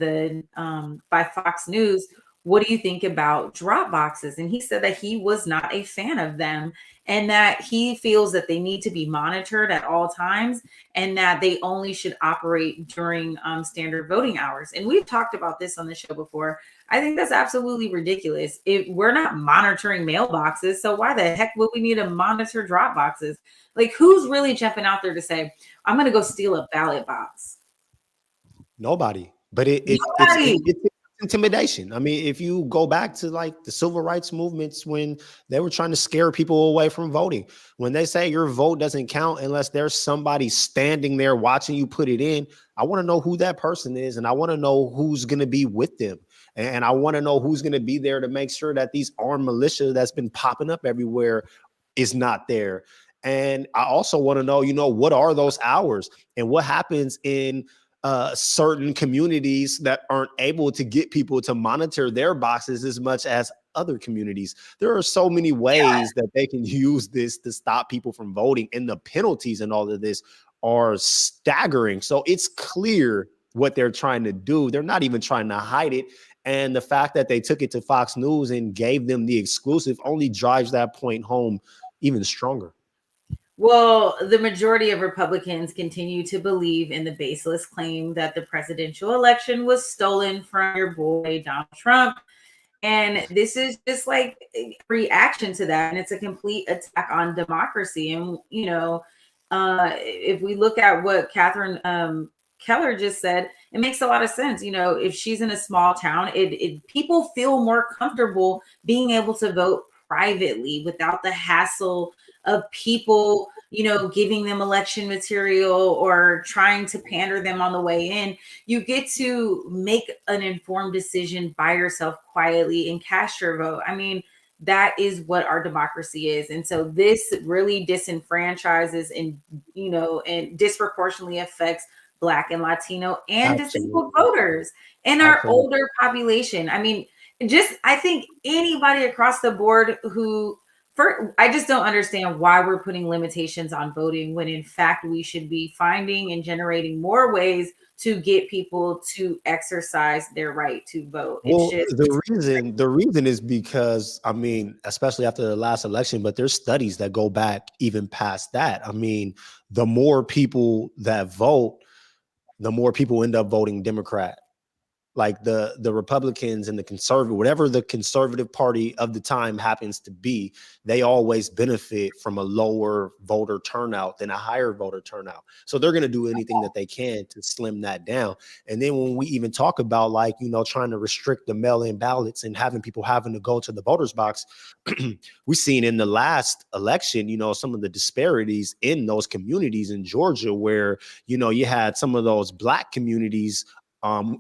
Speaker 1: Fox News, what do you think about drop boxes? And he said that he was not a fan of them and that he feels that they need to be monitored at all times and that they only should operate during standard voting hours. And we've talked about this on the show before. I think that's absolutely ridiculous. If we're not monitoring mailboxes, so why the heck would we need to monitor drop boxes? Like, who's really jumping out there to say, I'm going to go steal a ballot box?
Speaker 2: Nobody. But it's intimidation. I mean, if you go back to like the civil rights movements when they were trying to scare people away from voting, when they say your vote doesn't count unless there's somebody standing there watching you put it in, I want to know who that person is and I want to know who's going to be with them. And I want to know who's going to be there to make sure that these armed militia that's been popping up everywhere is not there. And I also want to know, you know, what are those hours and what happens in certain communities that aren't able to get people to monitor their boxes as much as other communities. There are so many ways that they can use this to stop people from voting, and the penalties and all of this are staggering. So it's clear what they're trying to do. They're not even trying to hide it. And the fact that they took it to Fox News and gave them the exclusive only drives that point home even stronger.
Speaker 1: Well, the majority of Republicans continue to believe in the baseless claim that the presidential election was stolen from your boy, Donald Trump. And this is just like a reaction to that. And it's a complete attack on democracy. And, you know, if we look at what Catherine Keller just said, it makes a lot of sense. You know, if she's in a small town, people feel more comfortable being able to vote privately without the hassle of people, you know, giving them election material or trying to pander them on the way in. You get to make an informed decision by yourself quietly and cast your vote. I mean, that is what our democracy is. And so this really disenfranchises and, you know, and disproportionately affects Black and Latino and disabled voters and our older population. I mean, I think anybody across the board I just don't understand why we're putting limitations on voting when in fact we should be finding and generating more ways to get people to exercise their right to vote.
Speaker 2: Well, the reason is because, I mean, especially after the last election, but there's studies that go back even past that. I mean, the more people that vote, the more people end up voting Democrat. like the Republicans and the conservative, whatever the conservative party of the time happens to be, they always benefit from a lower voter turnout than a higher voter turnout. So they're going to do anything that they can to slim that down. And then when we even talk about like, you know, trying to restrict the mail-in ballots and having people having to go to the voters box, we've seen in the last election, you know, some of the disparities in those communities in Georgia where, you know, you had some of those Black communities.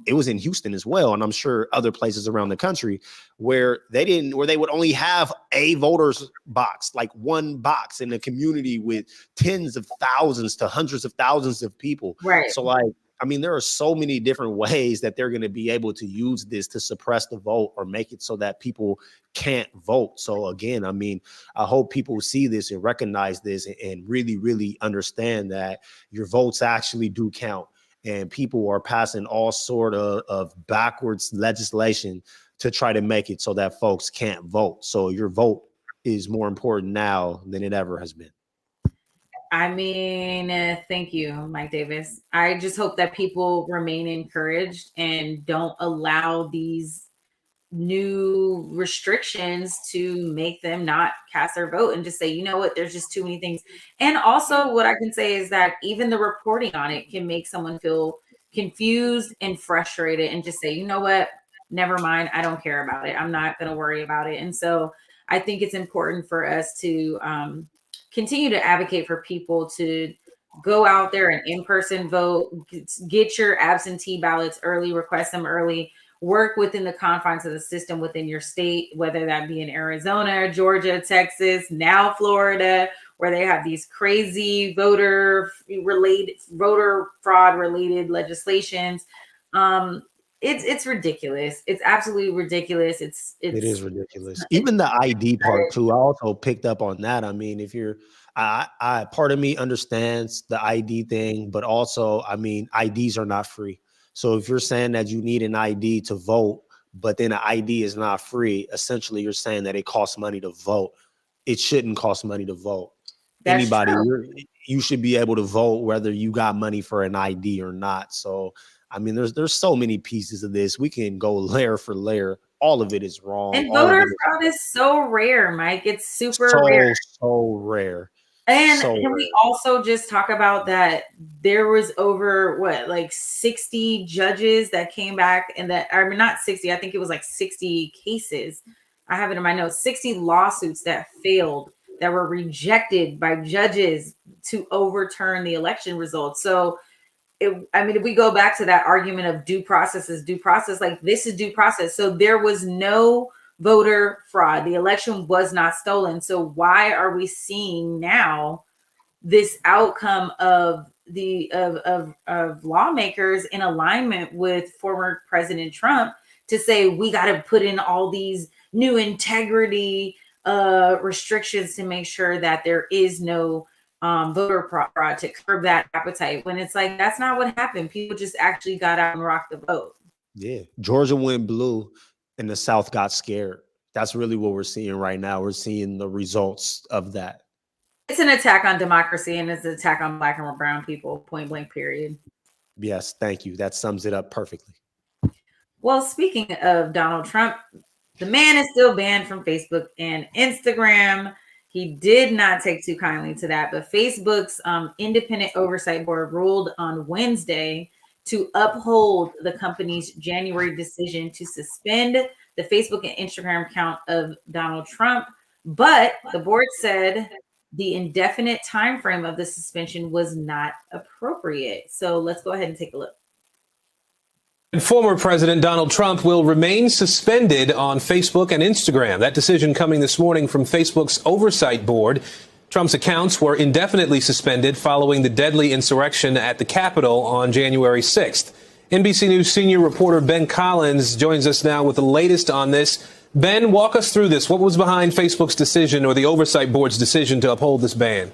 Speaker 2: It was in Houston as well, and I'm sure other places around the country where they would only have a voter's box, like one box in a community with tens of thousands to hundreds of thousands of people.
Speaker 1: Right.
Speaker 2: So like, I mean, there are so many different ways that they're going to be able to use this to suppress the vote or make it so that people can't vote. So again, I mean, I hope people see this and recognize this and really, really understand that your votes actually do count. And people are passing all sort of backwards legislation to try to make it so that folks can't vote. So your vote is more important now than it ever has been.
Speaker 1: I mean, thank you, Mike Davis. I just hope that people remain encouraged and don't allow these new restrictions to make them not cast their vote and just say, you know what, there's just too many things. And also what I can say is that even the reporting on it can make someone feel confused and frustrated and just say, you know what, never mind, I don't care about it. I'm not going to worry about it. And so I think it's important for us to continue to advocate for people to go out there and in-person vote, get your absentee ballots early, request them early, work within the confines of the system within your state, whether that be in Arizona, Georgia, Texas, now Florida, where they have these crazy voter fraud related legislations. It's ridiculous. It's absolutely ridiculous. It
Speaker 2: is ridiculous. Even the ID part too. I also picked up on that. I mean, if you're, I part of me understands the ID thing, but also, I mean, IDs are not free. So if you're saying that you need an ID to vote, but then an ID is not free, essentially you're saying that it costs money to vote. It shouldn't cost money to vote.
Speaker 1: That's
Speaker 2: Anybody,
Speaker 1: true.
Speaker 2: you should be able to vote whether you got money for an ID or not. So, I mean, there's so many pieces of this. We can go layer for layer. All of it is wrong.
Speaker 1: And voter fraud is so rare, Mike. It's super rare.
Speaker 2: So rare.
Speaker 1: And can we also just talk about that there was over 60 judges that came back and that, I mean, not 60, I think it was like 60 cases. I have it in my notes, 60 lawsuits that failed, that were rejected by judges to overturn the election results. So, if we go back to that argument of due process is due process, like this is due process. So there was no voter fraud. The election was not stolen. So why are we seeing now this outcome of lawmakers in alignment with former President Trump to say we got to put in all these new integrity restrictions to make sure that there is no voter fraud, to curb that appetite, when it's like that's not what happened. People just actually got out and rocked the vote.
Speaker 2: Yeah, Georgia went blue and the South got scared. That's really what we're seeing right now. We're seeing the results of that.
Speaker 1: It's an attack on democracy and it's an attack on Black and brown people, point blank, period.
Speaker 2: Yes, thank you. That sums it up perfectly.
Speaker 1: Well, speaking of Donald Trump, the man is still banned from Facebook and Instagram. He did not take too kindly to that, but Facebook's independent oversight board ruled on Wednesday to uphold the company's January decision to suspend the Facebook and Instagram account of Donald Trump. But the board said the indefinite time frame of the suspension was not appropriate. So let's go ahead and take a look.
Speaker 12: Former President Donald Trump will remain suspended on Facebook and Instagram. That decision coming this morning from Facebook's oversight board. Trump's accounts were indefinitely suspended following the deadly insurrection at the Capitol on January 6th. NBC News senior reporter Ben Collins joins us now with the latest on this. Ben, walk us through this. What was behind Facebook's decision, or the oversight board's decision, to uphold this ban?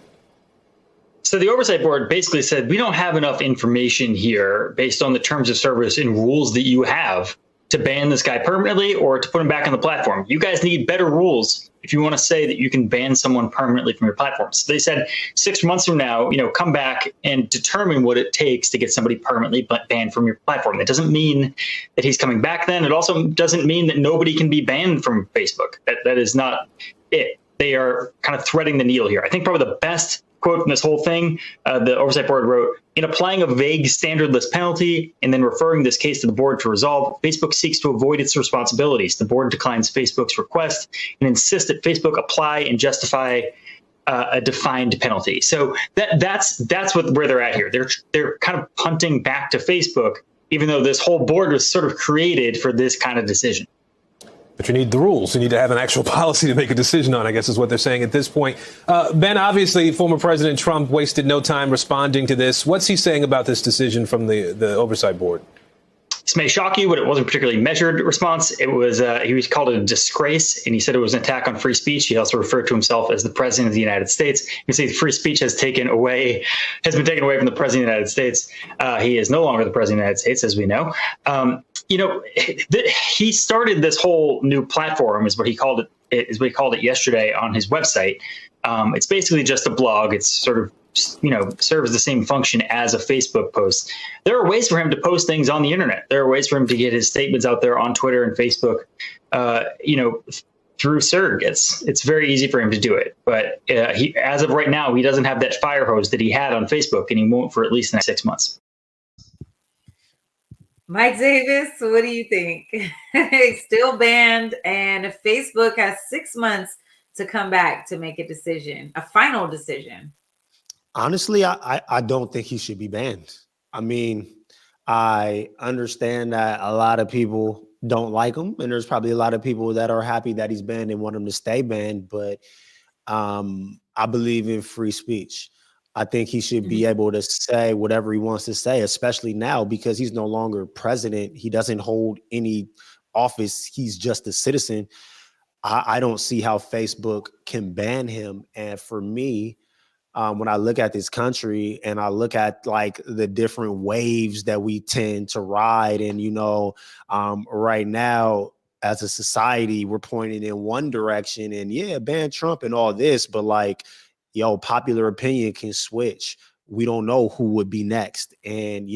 Speaker 13: So the oversight board basically said, we don't have enough information here based on the terms of service and rules that you have to ban this guy permanently or to put him back on the platform. You guys need better rules if you want to say that you can ban someone permanently from your platforms. They said 6 months from now, come back and determine what it takes to get somebody permanently banned from your platform. That doesn't mean that he's coming back then. It also doesn't mean that nobody can be banned from Facebook. That is not it. They are kind of threading the needle here. I think probably the best quote from this whole thing, the Oversight Board wrote, in applying a vague standardless penalty and then referring this case to the board to resolve, Facebook seeks to avoid its responsibilities. The board declines Facebook's request and insists that Facebook apply and justify a defined penalty. So that's where they're at here. They're kind of punting back to Facebook, even though this whole board was sort of created for this kind of decision.
Speaker 12: But you need the rules. You need to have an actual policy to make a decision on, I guess, is what they're saying at this point. Ben, obviously, former President Trump wasted no time responding to this. What's he saying about this decision from the Oversight Board?
Speaker 13: This may shock you, but it wasn't a particularly measured response. It was he called it a disgrace, and he said it was an attack on free speech. He also referred to himself as the president of the United States. You can see free speech has been taken away from the president of the United States. He is no longer the president of the United States, as we know. He started this whole new platform, is what he called it yesterday on his website. It's basically just a blog. It's sort of serves the same function as a Facebook post. There are ways for him to post things on the internet. There are ways for him to get his statements out there on Twitter and Facebook, through surrogates. It's very easy for him to do it. But as of right now, he doesn't have that fire hose that he had on Facebook, and he won't for at least the next 6 months.
Speaker 1: Mike Davis, what do you think? Still banned, and Facebook has 6 months to come back to make a decision, a final decision.
Speaker 2: Honestly, I don't think he should be banned. I mean, I understand that a lot of people don't like him, and there's probably a lot of people that are happy that he's banned and want him to stay banned, but I believe in free speech. I think he should be able to say whatever he wants to say, especially now because he's no longer president. He doesn't hold any office. He's just a citizen. I don't see how Facebook can ban him. And for me, when I look at this country and I look at like the different waves that we tend to ride, and, right now as a society, we're pointing in one direction and ban Trump and all this, but popular opinion can switch. We don't know who would be next. And,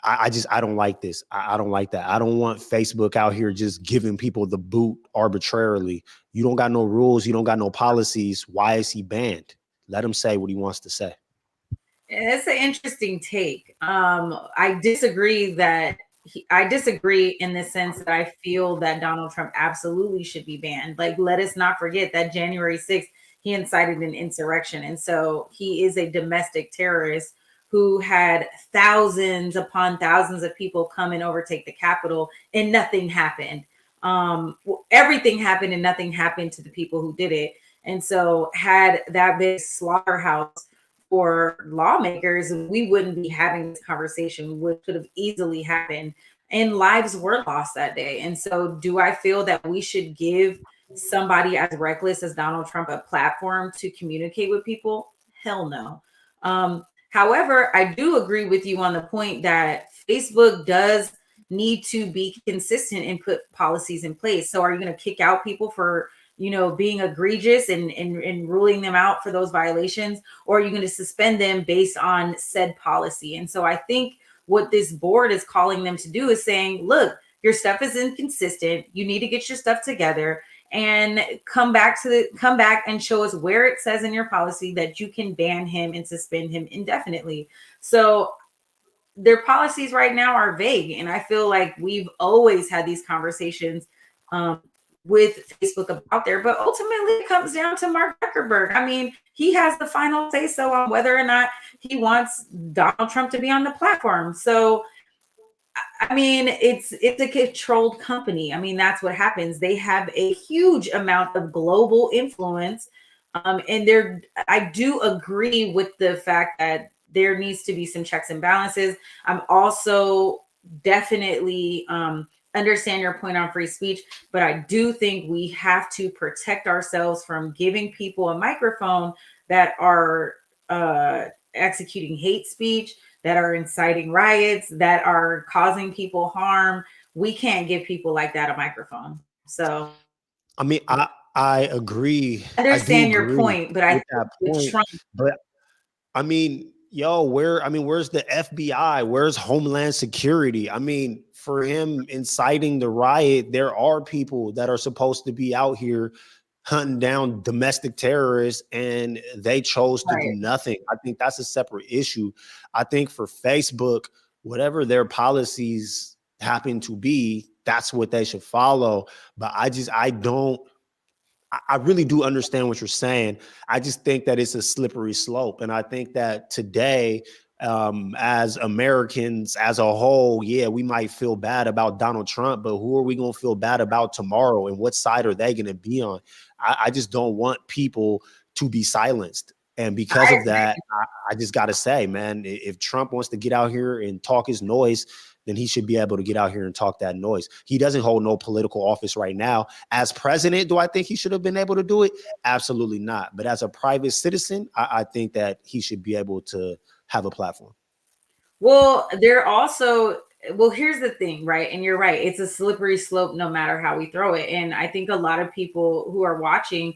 Speaker 2: I don't like this. I don't like that. I don't want Facebook out here just giving people the boot arbitrarily. You don't got no rules. You don't got no policies. Why is he banned? Let him say what he wants to say.
Speaker 1: It's an interesting take. I disagree in the sense that I feel that Donald Trump absolutely should be banned. Let us not forget that January 6th, he incited an insurrection. And so he is a domestic terrorist who had thousands upon thousands of people come and overtake the Capitol, and nothing happened. Everything happened and nothing happened to the people who did it. And so had that been slaughterhouse for lawmakers, we wouldn't be having this conversation, which could have easily happened. And lives were lost that day. And so do I feel that we should give somebody as reckless as Donald Trump a platform to communicate with people? Hell no. However, I do agree with you on the point that Facebook does need to be consistent and put policies in place. So are you going to kick out people for, being egregious and ruling them out for those violations? Or are you going to suspend them based on said policy? And so I think what this board is calling them to do is saying, look, your stuff is inconsistent. You need to get your stuff together and come back and show us where it says in your policy that you can ban him and suspend him indefinitely. So their policies right now are vague. And I feel like we've always had these conversations with Facebook about there, but ultimately it comes down to Mark Zuckerberg. I mean, he has the final say so on whether or not he wants Donald Trump to be on the platform. So I mean, it's a controlled company. I mean, that's what happens. They have a huge amount of global influence. And I do agree with the fact that there needs to be some checks and balances. I'm also definitely understand your point on free speech, but I do think we have to protect ourselves from giving people a microphone that are executing hate speech, that are inciting riots, that are causing people harm. we can't give people like that a microphone. So
Speaker 2: I mean, I agree.
Speaker 1: I
Speaker 2: I do
Speaker 1: understand your
Speaker 2: agree
Speaker 1: point, but I
Speaker 2: with
Speaker 1: think
Speaker 2: that
Speaker 1: with
Speaker 2: point.
Speaker 1: Trump,
Speaker 2: But I mean, where's the FBI? Where's Homeland Security? I mean, for him inciting the riot, there are people that are supposed to be out here hunting down domestic terrorists, and they chose to do
Speaker 1: right.
Speaker 2: nothing. I think that's a separate issue. I think for Facebook, whatever their policies happen to be, that's what they should follow. But I really do understand what you're saying. I just think that it's a slippery slope. And I think that today, as Americans as a whole, yeah, we might feel bad about Donald Trump, but who are we going to feel bad about tomorrow? And what side are they going to be on? I just don't want people to be silenced. And because of that, I just got to say, man, if Trump wants to get out here and talk his noise, then he should be able to get out here and talk that noise. He doesn't hold no political office right now. As president, do I think he should have been able to do it? Absolutely not. But as a private citizen, I think that he should be able to have a platform.
Speaker 1: Well, here's the thing, right? And you're right. It's a slippery slope no matter how we throw it. And I think a lot of people who are watching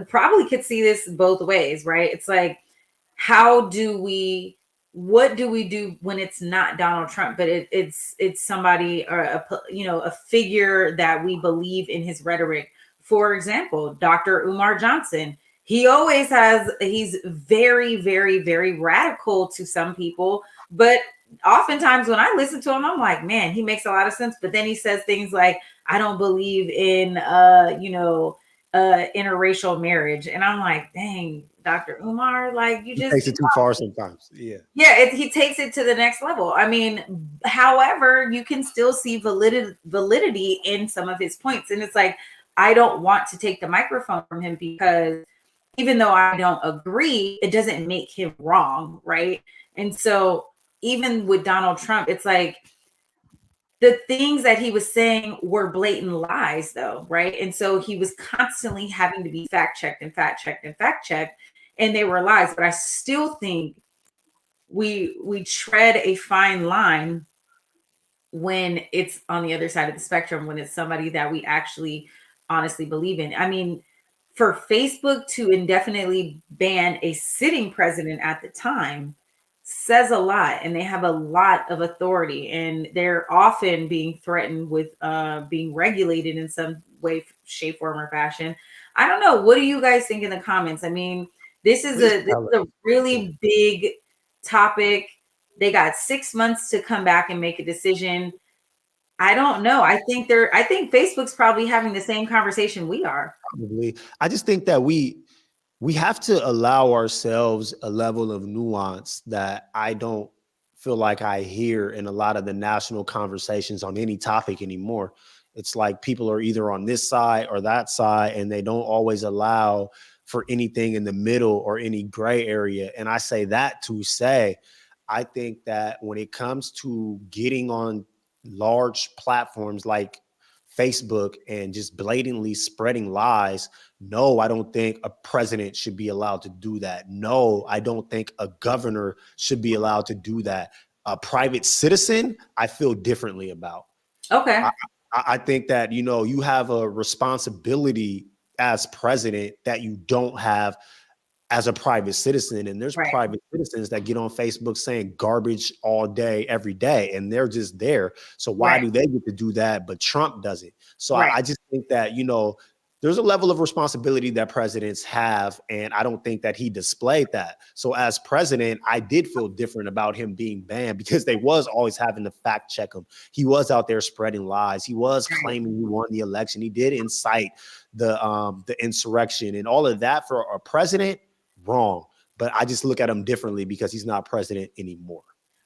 Speaker 1: probably could see this both ways, right? It's like, what do we do when it's not Donald Trump, but it's somebody or a figure that we believe in his rhetoric? For example, Dr. Umar Johnson. He's very, very, very radical to some people, but oftentimes when I listen to him, I'm like, man, he makes a lot of sense. But then he says things like, I don't believe in interracial marriage. And I'm like, dang, Dr. Umar, like you
Speaker 2: He
Speaker 1: just
Speaker 2: takes it too far sometimes. Yeah.
Speaker 1: Yeah, he takes it to the next level. I mean, however, you can still see validity in some of his points. And it's like, I don't want to take the microphone from him because even though I don't agree, it doesn't make him wrong, right? And so even with Donald Trump, it's like the things that he was saying were blatant lies, though, right? And so he was constantly having to be fact checked and fact checked and fact checked, and they were lies. But I still think we tread a fine line when it's on the other side of the spectrum, when it's somebody that we actually honestly believe in. I mean, for Facebook to indefinitely ban a sitting president at the time says a lot, and they have a lot of authority, and they're often being threatened with being regulated in some way, shape, form, or fashion. I don't know. What do you guys think in the comments? I mean, this is a really big topic. They got 6 months to come back and make a decision. I don't know. I think Facebook's probably having the same conversation we are.
Speaker 2: Probably. I just think that we have to allow ourselves a level of nuance that I don't feel like I hear in a lot of the national conversations on any topic anymore. It's like people are either on this side or that side, and they don't always allow for anything in the middle or any gray area. And I say that to say, I think that when it comes to getting on large platforms like Facebook and just blatantly spreading lies, no, I don't think a president should be allowed to do that. No, I don't think a governor should be allowed to do that. A private citizen, I feel differently about.
Speaker 1: Okay.
Speaker 2: I think that, you have a responsibility as president that you don't have as a private citizen. And there's private citizens that get on Facebook saying garbage all day, every day, and they're just there. So why do they get to do that, but Trump doesn't? So I just think that, there's a level of responsibility that presidents have, and I don't think that he displayed that. So as president, I did feel different about him being banned because they was always having to fact check him. He was out there spreading lies. He was claiming he won the election. He did incite the insurrection and all of that. For a president, wrong. But I just look at him differently because he's not president anymore.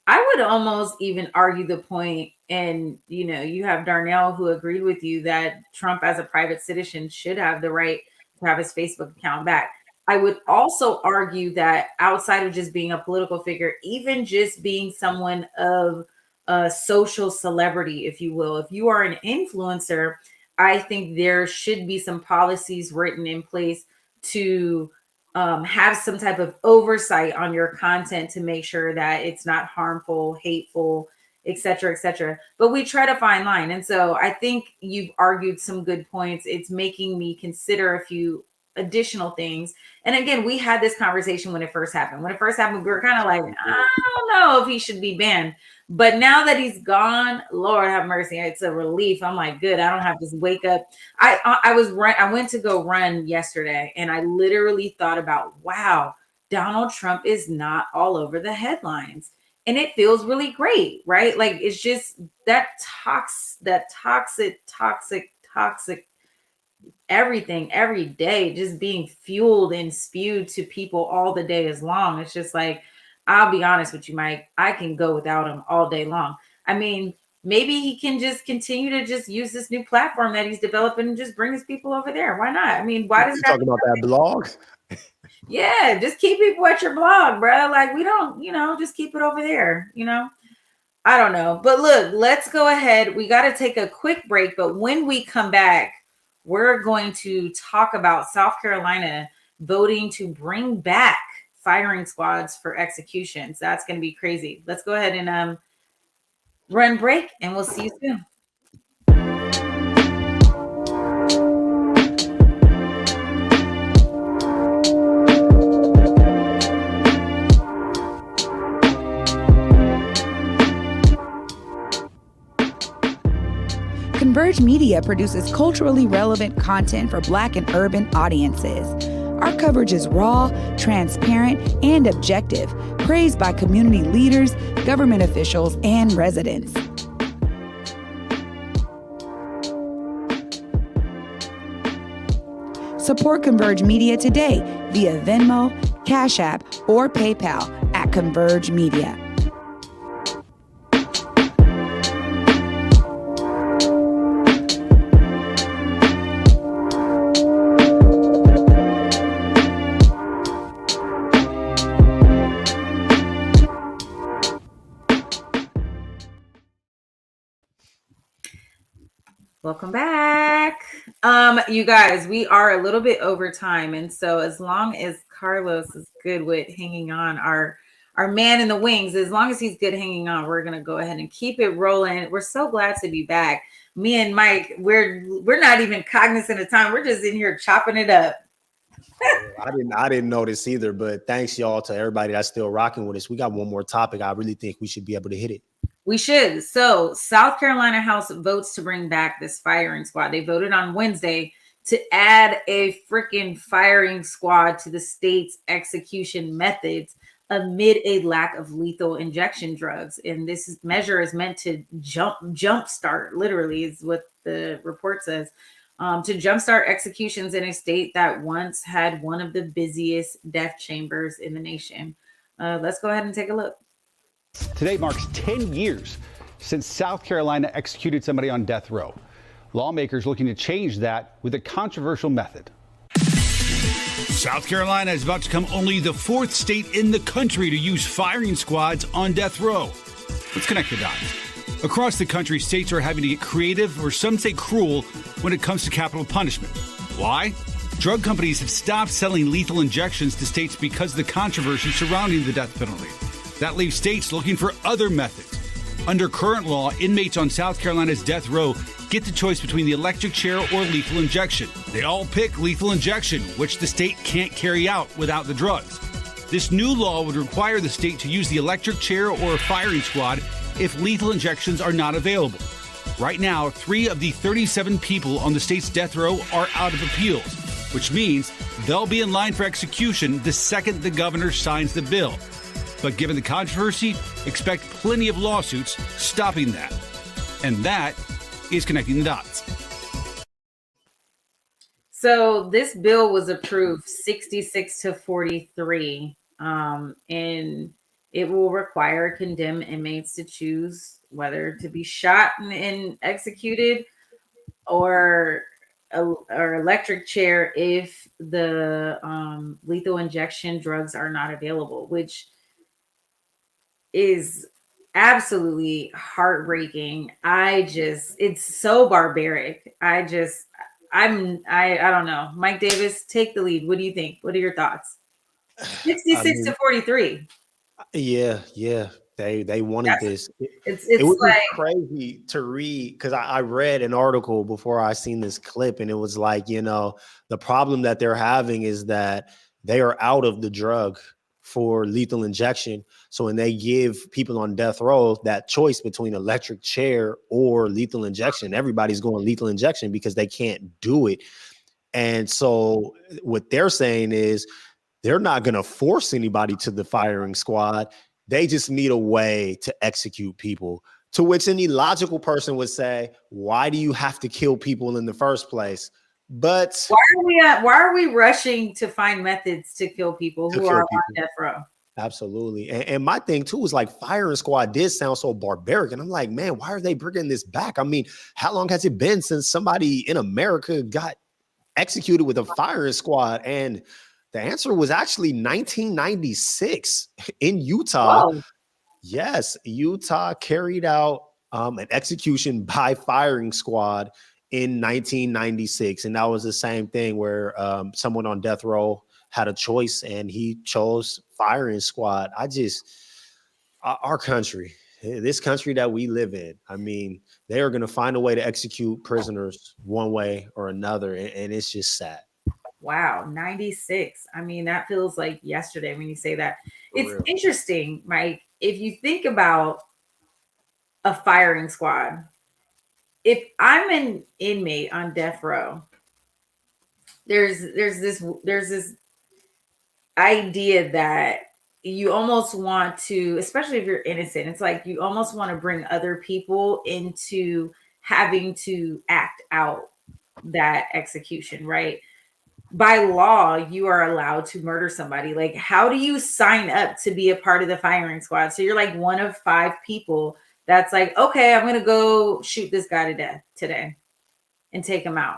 Speaker 1: I would almost even argue the point, and you have Darnell who agreed with you that Trump as a private citizen should have the right to have his Facebook account back. I would also argue that outside of just being a political figure, even just being someone of a social celebrity, if you will, if you are an influencer, I think there should be some policies written in place to have some type of oversight on your content to make sure that it's not harmful, hateful, et cetera, et cetera. But we try to find line. And so I think you've argued some good points. It's making me consider a few additional things. And again, we had this conversation when it first happened. When it first happened, we were kind of like, I don't know if he should be banned. But now that he's gone, Lord have mercy, it's a relief. I'm like, good. I don't have to wake up. I went to go run yesterday, and I literally thought about, wow, Donald Trump is not all over the headlines. And it feels really great, right? Like, it's just that toxic everything every day just being fueled and spewed to people all the day is long. It's just like, I'll be honest with you, Mike, I can go without him all day long. I mean, maybe he can just continue to just use this new platform that he's developing and just bring his people over there. Why not? I mean, why does
Speaker 2: you talking about that blog?
Speaker 1: Yeah, just keep people at your blog, bro. Like, we don't, just keep it over there, I don't know. But look, let's go ahead. We got to take a quick break. But when we come back, we're going to talk about South Carolina voting to bring back firing squads for executions. That's going to be crazy. Let's go ahead and run break, and we'll see you soon.
Speaker 14: Converge Media produces culturally relevant content for Black and urban audiences. Our coverage is raw, transparent, and objective, praised by community leaders, government officials, and residents. Support Converge Media today via Venmo, Cash App, or PayPal at Converge Media.
Speaker 1: Welcome back. You guys, we are a little bit over time. And so as long as Carlos is good with hanging on, our man in the wings, as long as he's good hanging on, we're going to go ahead and keep it rolling. We're so glad to be back. Me and Mike, we're not even cognizant of time. We're just in here chopping it up.
Speaker 2: I didn't notice either, but thanks y'all to everybody that's still rocking with us. We got one more topic. I really think we should be able to hit it.
Speaker 1: We should. So South Carolina House votes to bring back this firing squad. They voted on Wednesday to add a freaking firing squad to the state's execution methods amid a lack of lethal injection drugs. And this measure is meant to jumpstart, literally is what the report says, to jumpstart executions in a state that once had one of the busiest death chambers in the nation. Let's go ahead and take a look.
Speaker 15: Today marks 10 years since South Carolina executed somebody on death row. Lawmakers looking to change that with a controversial method.
Speaker 16: South Carolina is about to become only the fourth state in the country to use firing squads on death row. Let's connect the dots. Across the country, states are having to get creative, or some say cruel, when it comes to capital punishment. Why? Drug companies have stopped selling lethal injections to states because of the controversy surrounding the death penalty. That leaves states looking for other methods. Under current law, inmates on South Carolina's death row get the choice between the electric chair or lethal injection. They all pick lethal injection, which the state can't carry out without the drugs. This new law would require the state to use the electric chair or a firing squad if lethal injections are not available. Right now, 3 of the 37 people on the state's death row are out of appeals, which means they'll be in line for execution the second the governor signs the bill. But given the controversy, expect plenty of lawsuits stopping that. And that is connecting the dots.
Speaker 1: So this bill was approved 66-43, and it will require condemned inmates to choose whether to be shot and executed or electric chair if the lethal injection drugs are not available, which is absolutely heartbreaking. It's so barbaric. I don't know. Mike Davis, take the lead. What do you think? What are your thoughts? 66-43.
Speaker 2: Yeah. They wanted this.
Speaker 1: It's
Speaker 2: It was just
Speaker 1: like
Speaker 2: crazy to read because I read an article before I seen this clip, and it was like, you know, the problem that they're having is that they are out of the drug for lethal injection. So when they give people on death row that choice between electric chair or lethal injection, everybody's going lethal injection because they can't do it. And so what they're saying is they're not going to force anybody to the firing squad. They just need a way to execute people, to which any logical person would say, why do you have to kill people in the first place? But
Speaker 1: why are we rushing to find methods to kill people who are on death row?
Speaker 2: Absolutely. And my thing too is like firing squad did sound so barbaric. And I'm like, man, why are they bringing this back? I mean, how long has it been since somebody in America got executed with a firing squad? And the answer was actually 1996 in Utah. Whoa. Yes, Utah carried out an execution by firing squad in 1996. And that was the same thing where someone on death row had a choice and he chose firing squad. Our country, this country that we live in, I mean, they are going to find a way to execute prisoners one way or another. And it's just sad.
Speaker 1: Wow, 96. I mean, that feels like yesterday when you say that. It's interesting, Mike. If you think about a firing squad, if I'm an inmate on death row, there's this idea that you almost want to, especially if you're innocent, it's like you almost want to bring other people into having to act out that execution, right? By law, you are allowed to murder somebody. Like, how do you sign up to be a part of the firing squad? So you're like one of 5 people that's like, okay, I'm going to go shoot this guy to death today and take him out.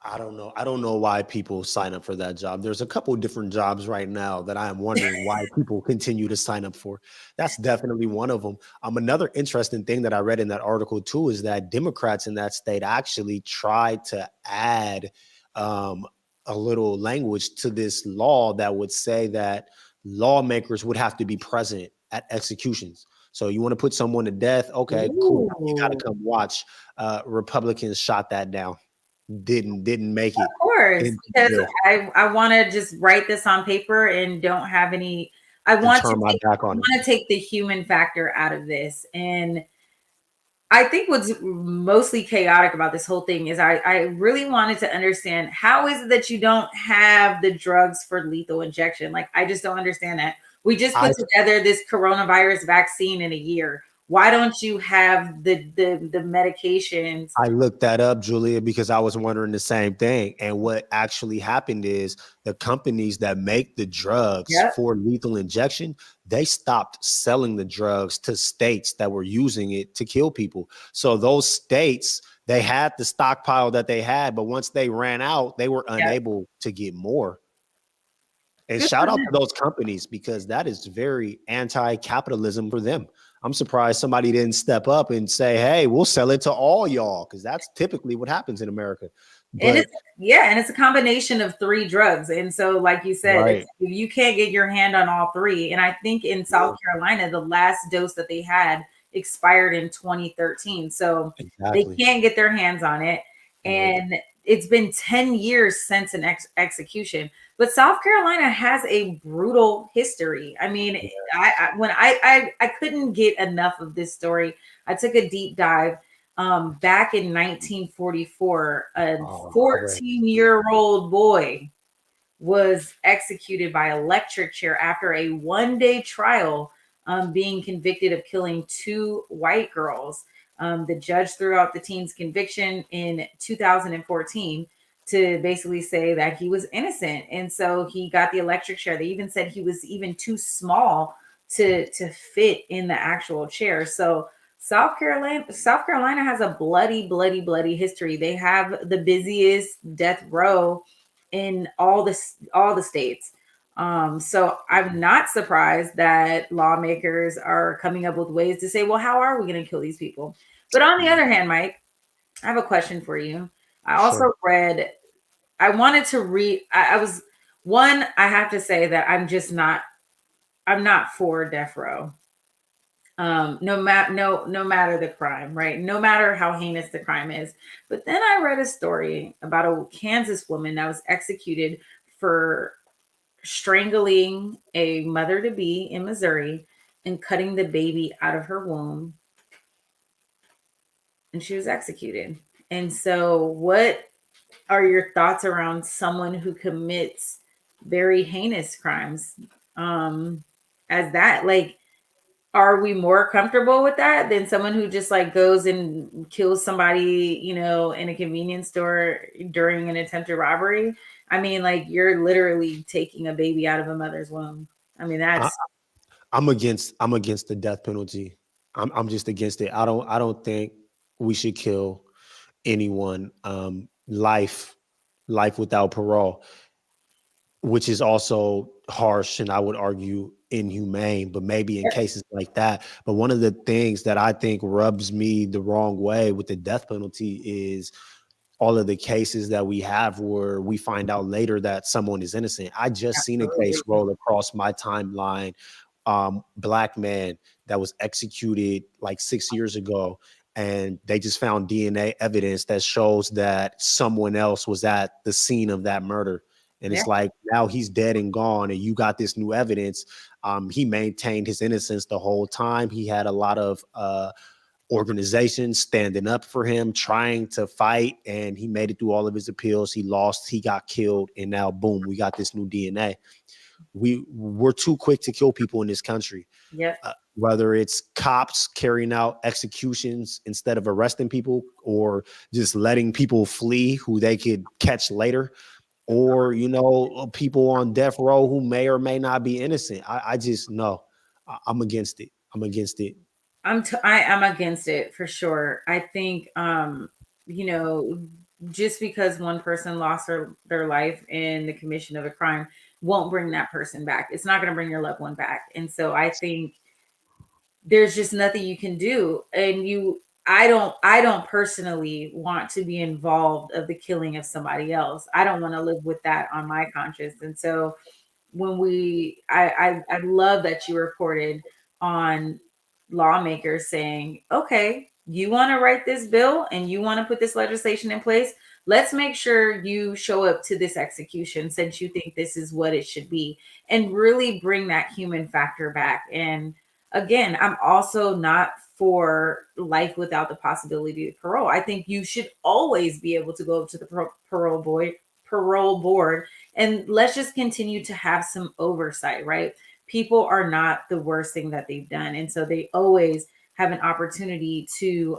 Speaker 2: I don't know. I don't know why people sign up for that job. There's a couple of different jobs right now that I am wondering why people continue to sign up for. That's definitely one of them. Another interesting thing that I read in that article too is that Democrats in that state actually tried to add a little language to this law that would say that lawmakers would have to be present at executions. So you want to put someone to death? Okay, cool. You got to come watch. Republicans shot that down. Didn't make it.
Speaker 1: Of course, because I want to just write this on paper and don't have any. I want to take the human factor out of this. And I think what's mostly chaotic about this whole thing is I really wanted to understand, how is it that you don't have the drugs for lethal injection? Like, I just don't understand that. We just put together this coronavirus vaccine in a year. Why don't you have the medications?
Speaker 2: I looked that up, Julia, because I was wondering the same thing. And what actually happened is the companies that make the drugs for lethal injection, they stopped selling the drugs to states that were using it to kill people. So those states, they had the stockpile that they had, but once they ran out, they were unable to get more. And shout out to those companies, because that is very anti-capitalism for them. I'm surprised somebody didn't step up and say, hey, we'll sell it to all y'all, because that's typically what happens in America.
Speaker 1: And it's a combination of 3 drugs. And so, like you said, you can't get your hand on all 3. And I think in South Carolina, the last dose that they had expired in 2013. So they can't get their hands on it. And it's been 10 years since an execution. But South Carolina has a brutal history. I mean, I couldn't get enough of this story. I took a deep dive. Back in 1944, a 14-year-old boy was executed by electric chair after a 1-day trial, being convicted of killing 2 white girls. The judge threw out the teen's conviction in 2014 to basically say that he was innocent. And so he got the electric chair. They even said he was even too small to fit in the actual chair. So South Carolina has a bloody history. They have the busiest death row in all the states. So I'm not surprised that lawmakers are coming up with ways to say, well, how are we going to kill these people? But on the other hand, Mike, I have a question for you. I also read, I wanted to read, I have to say that I'm not for death row. no matter the crime, right? No matter how heinous the crime is. But then I read a story about a Kansas woman that was executed for strangling a mother to be in Missouri and cutting the baby out of her womb, and she was executed. And so, what are your thoughts around someone who commits very heinous crimes as that? Like, are we more comfortable with that than someone who just like goes and kills somebody, in a convenience store during an attempted robbery? I mean, like, you're literally taking a baby out of a mother's womb. I mean,
Speaker 2: I,
Speaker 1: that's
Speaker 2: I'm against the death penalty. I'm just against it. I don't think we should kill anyone. Life without parole, which is also harsh and I would argue inhumane, but maybe in cases like that. But one of the things that I think rubs me the wrong way with the death penalty is all of the cases that we have where we find out later that someone is innocent. I just seen a case roll across my timeline. Black man that was executed like 6 years ago, and they just found DNA evidence that shows that someone else was at the scene of that murder. And
Speaker 1: Yeah.
Speaker 2: it's like, now he's dead and gone, and you got this new evidence. He maintained his innocence the whole time. He had a lot of organizations standing up for him, trying to fight, and he made it through all of his appeals. He lost, he got killed, and now boom, we got this new DNA. We're too quick to kill people in this country.
Speaker 1: Yep.
Speaker 2: Whether it's cops carrying out executions instead of arresting people, or just letting people flee who they could catch later, or people on death row who may or may not be innocent. I just know I'm against it. I'm against it.
Speaker 1: I'm against it for sure. I think you know, just because one person lost their life in the commission of a crime won't bring that person back. It's not going to bring your loved one back. And so I think there's just nothing you can do. And I don't personally want to be involved of the killing of somebody else. I don't want to live with that on my conscience. And so when I love that you reported on lawmakers saying, okay, you want to write this bill and you want to put this legislation in place, let's make sure you show up to this execution since you think this is what it should be, and really bring that human factor back. And again, I'm also not for life without the possibility of parole. I think you should always be able to go to the parole board, and let's just continue to have some oversight, right? People are not the worst thing that they've done. And so they always have an opportunity to,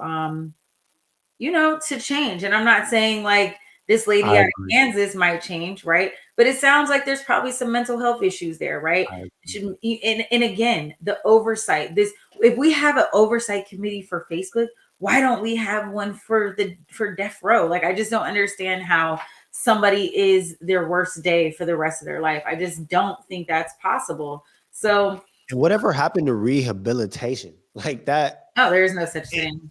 Speaker 1: to change. And I'm not saying like this lady out of Kansas might change, right? But it sounds like there's probably some mental health issues there, right? And again, the oversight, if we have an oversight committee for Facebook, why don't we have one for death row? Like, I just don't understand how somebody is their worst day for the rest of their life. I just don't think that's possible. So,
Speaker 2: and whatever happened to rehabilitation like that?
Speaker 1: No, there is no such thing.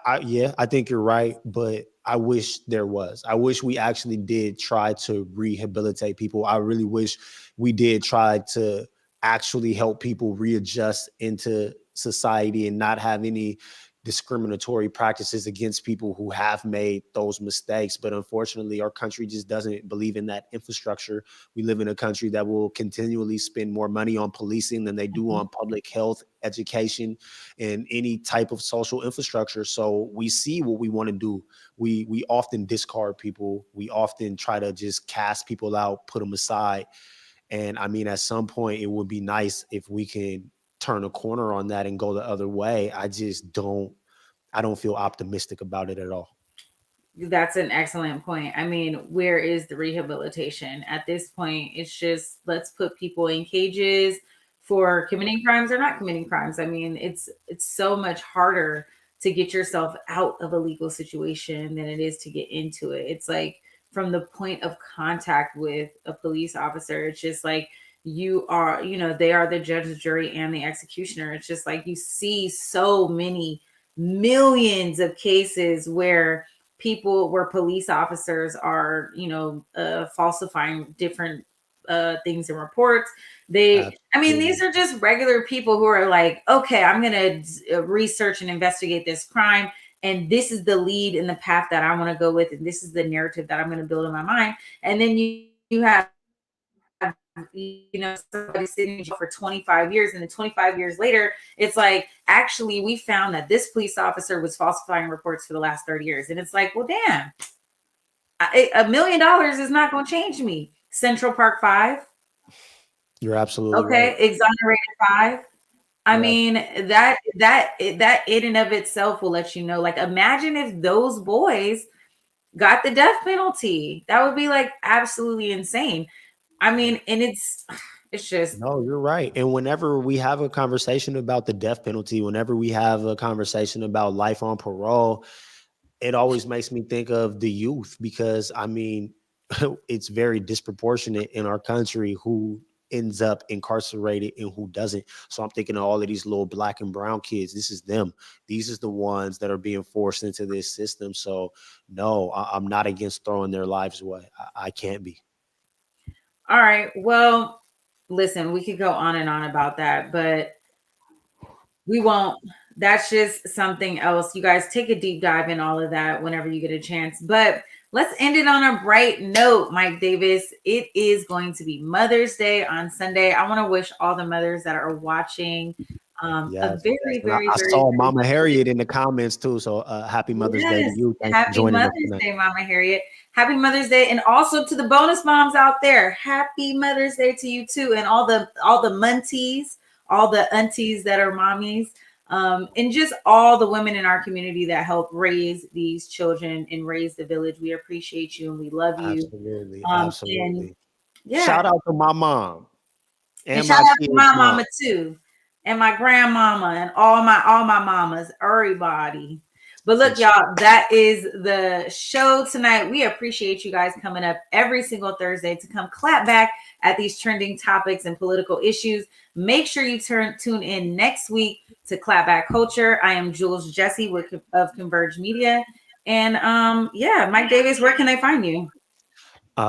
Speaker 2: I think you're right, but I wish there was. I wish we actually did try to rehabilitate people. I really wish we did try to actually help people readjust into society and not have any discriminatory practices against people who have made those mistakes. But unfortunately, our country just doesn't believe in that infrastructure. We live in a country that will continually spend more money on policing than they do on public health, education, and any type of social infrastructure. So we see what we want to do. We often discard people. We often try to just cast people out, put them aside. And I mean, at some point, it would be nice if we can turn a corner on that and go the other way. I don't feel optimistic about it at all.
Speaker 1: That's an excellent point. I mean, where is the rehabilitation? At this point, it's just, let's put people in cages for committing crimes or not committing crimes. I mean, it's so much harder to get yourself out of a legal situation than it is to get into it. It's like, from the point of contact with a police officer, it's just like, they are the judge, the jury, and the executioner. It's just like, you see so many millions of cases where police officers are, falsifying different things and reports. I mean, these are just regular people who are like, okay, I'm going to research and investigate this crime. And this is the lead in the path that I want to go with. And this is the narrative that I'm going to build in my mind. And then you have, somebody sitting for 25 years, and then 25 years later, it's like, actually, we found that this police officer was falsifying reports for the last 30 years. And it's like, well, damn, $1 million is not going to change me. Central Park 5.
Speaker 2: You're absolutely
Speaker 1: right. Exonerated 5. I mean, that in and of itself will let you know, like, imagine if those boys got the death penalty. That would be like absolutely insane. I mean, and it's just.
Speaker 2: No, you're right. And whenever we have a conversation about the death penalty, whenever we have a conversation about life on parole, it always makes me think of the youth, because I mean, it's very disproportionate in our country who ends up incarcerated and who doesn't. So I'm thinking of all of these little black and brown kids. This is them. These is the ones that are being forced into this system. So no, I'm not against throwing their lives away. I can't be.
Speaker 1: All right. Well, listen, we could go on and on about that, but we won't. That's just something else. You guys take a deep dive in all of that whenever you get a chance. But let's end it on a bright note, Mike Davis. It is going to be Mother's Day on Sunday. I want to wish all the mothers that are watching a very
Speaker 2: I saw Mama Harriet in the comments too. So happy Mother's Day to you. Thanks
Speaker 1: happy
Speaker 2: for joining
Speaker 1: Mother's
Speaker 2: us
Speaker 1: Day, Mama Harriet. Happy Mother's Day, and also to the bonus moms out there. Happy Mother's Day to you too, and all the munties, all the aunties that are mommies. And just all the women in our community that help raise these children and raise the village. We appreciate you and we love you.
Speaker 2: Absolutely.
Speaker 1: And yeah.
Speaker 2: Shout out to my mom.
Speaker 1: And shout out to my mama too. And my grandmama and all my mamas, everybody. But look, y'all, that is the show tonight. We appreciate you guys coming up every single Thursday to come clap back at these trending topics and political issues. Make sure you tune in next week to Clapback Culture. I am Jules Jessie of Converge Media. And Mike Davis, where can I find you?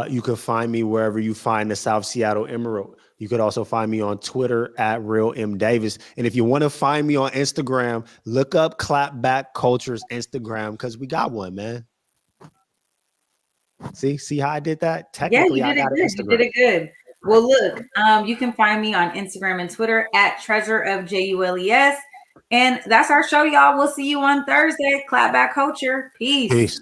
Speaker 2: You can find me wherever you find the South Seattle Emerald. You could also find me on Twitter at Real M Davis. And if you want to find me on Instagram, look up Clapback Culture's Instagram, because we got one, man. See how I did that? Technically,
Speaker 1: yeah, you did it good. You did it good. Well, look, you can find me on Instagram and Twitter at Treasure of JULES. And that's our show, y'all. We'll see you on Thursday. Clapback Culture. Peace.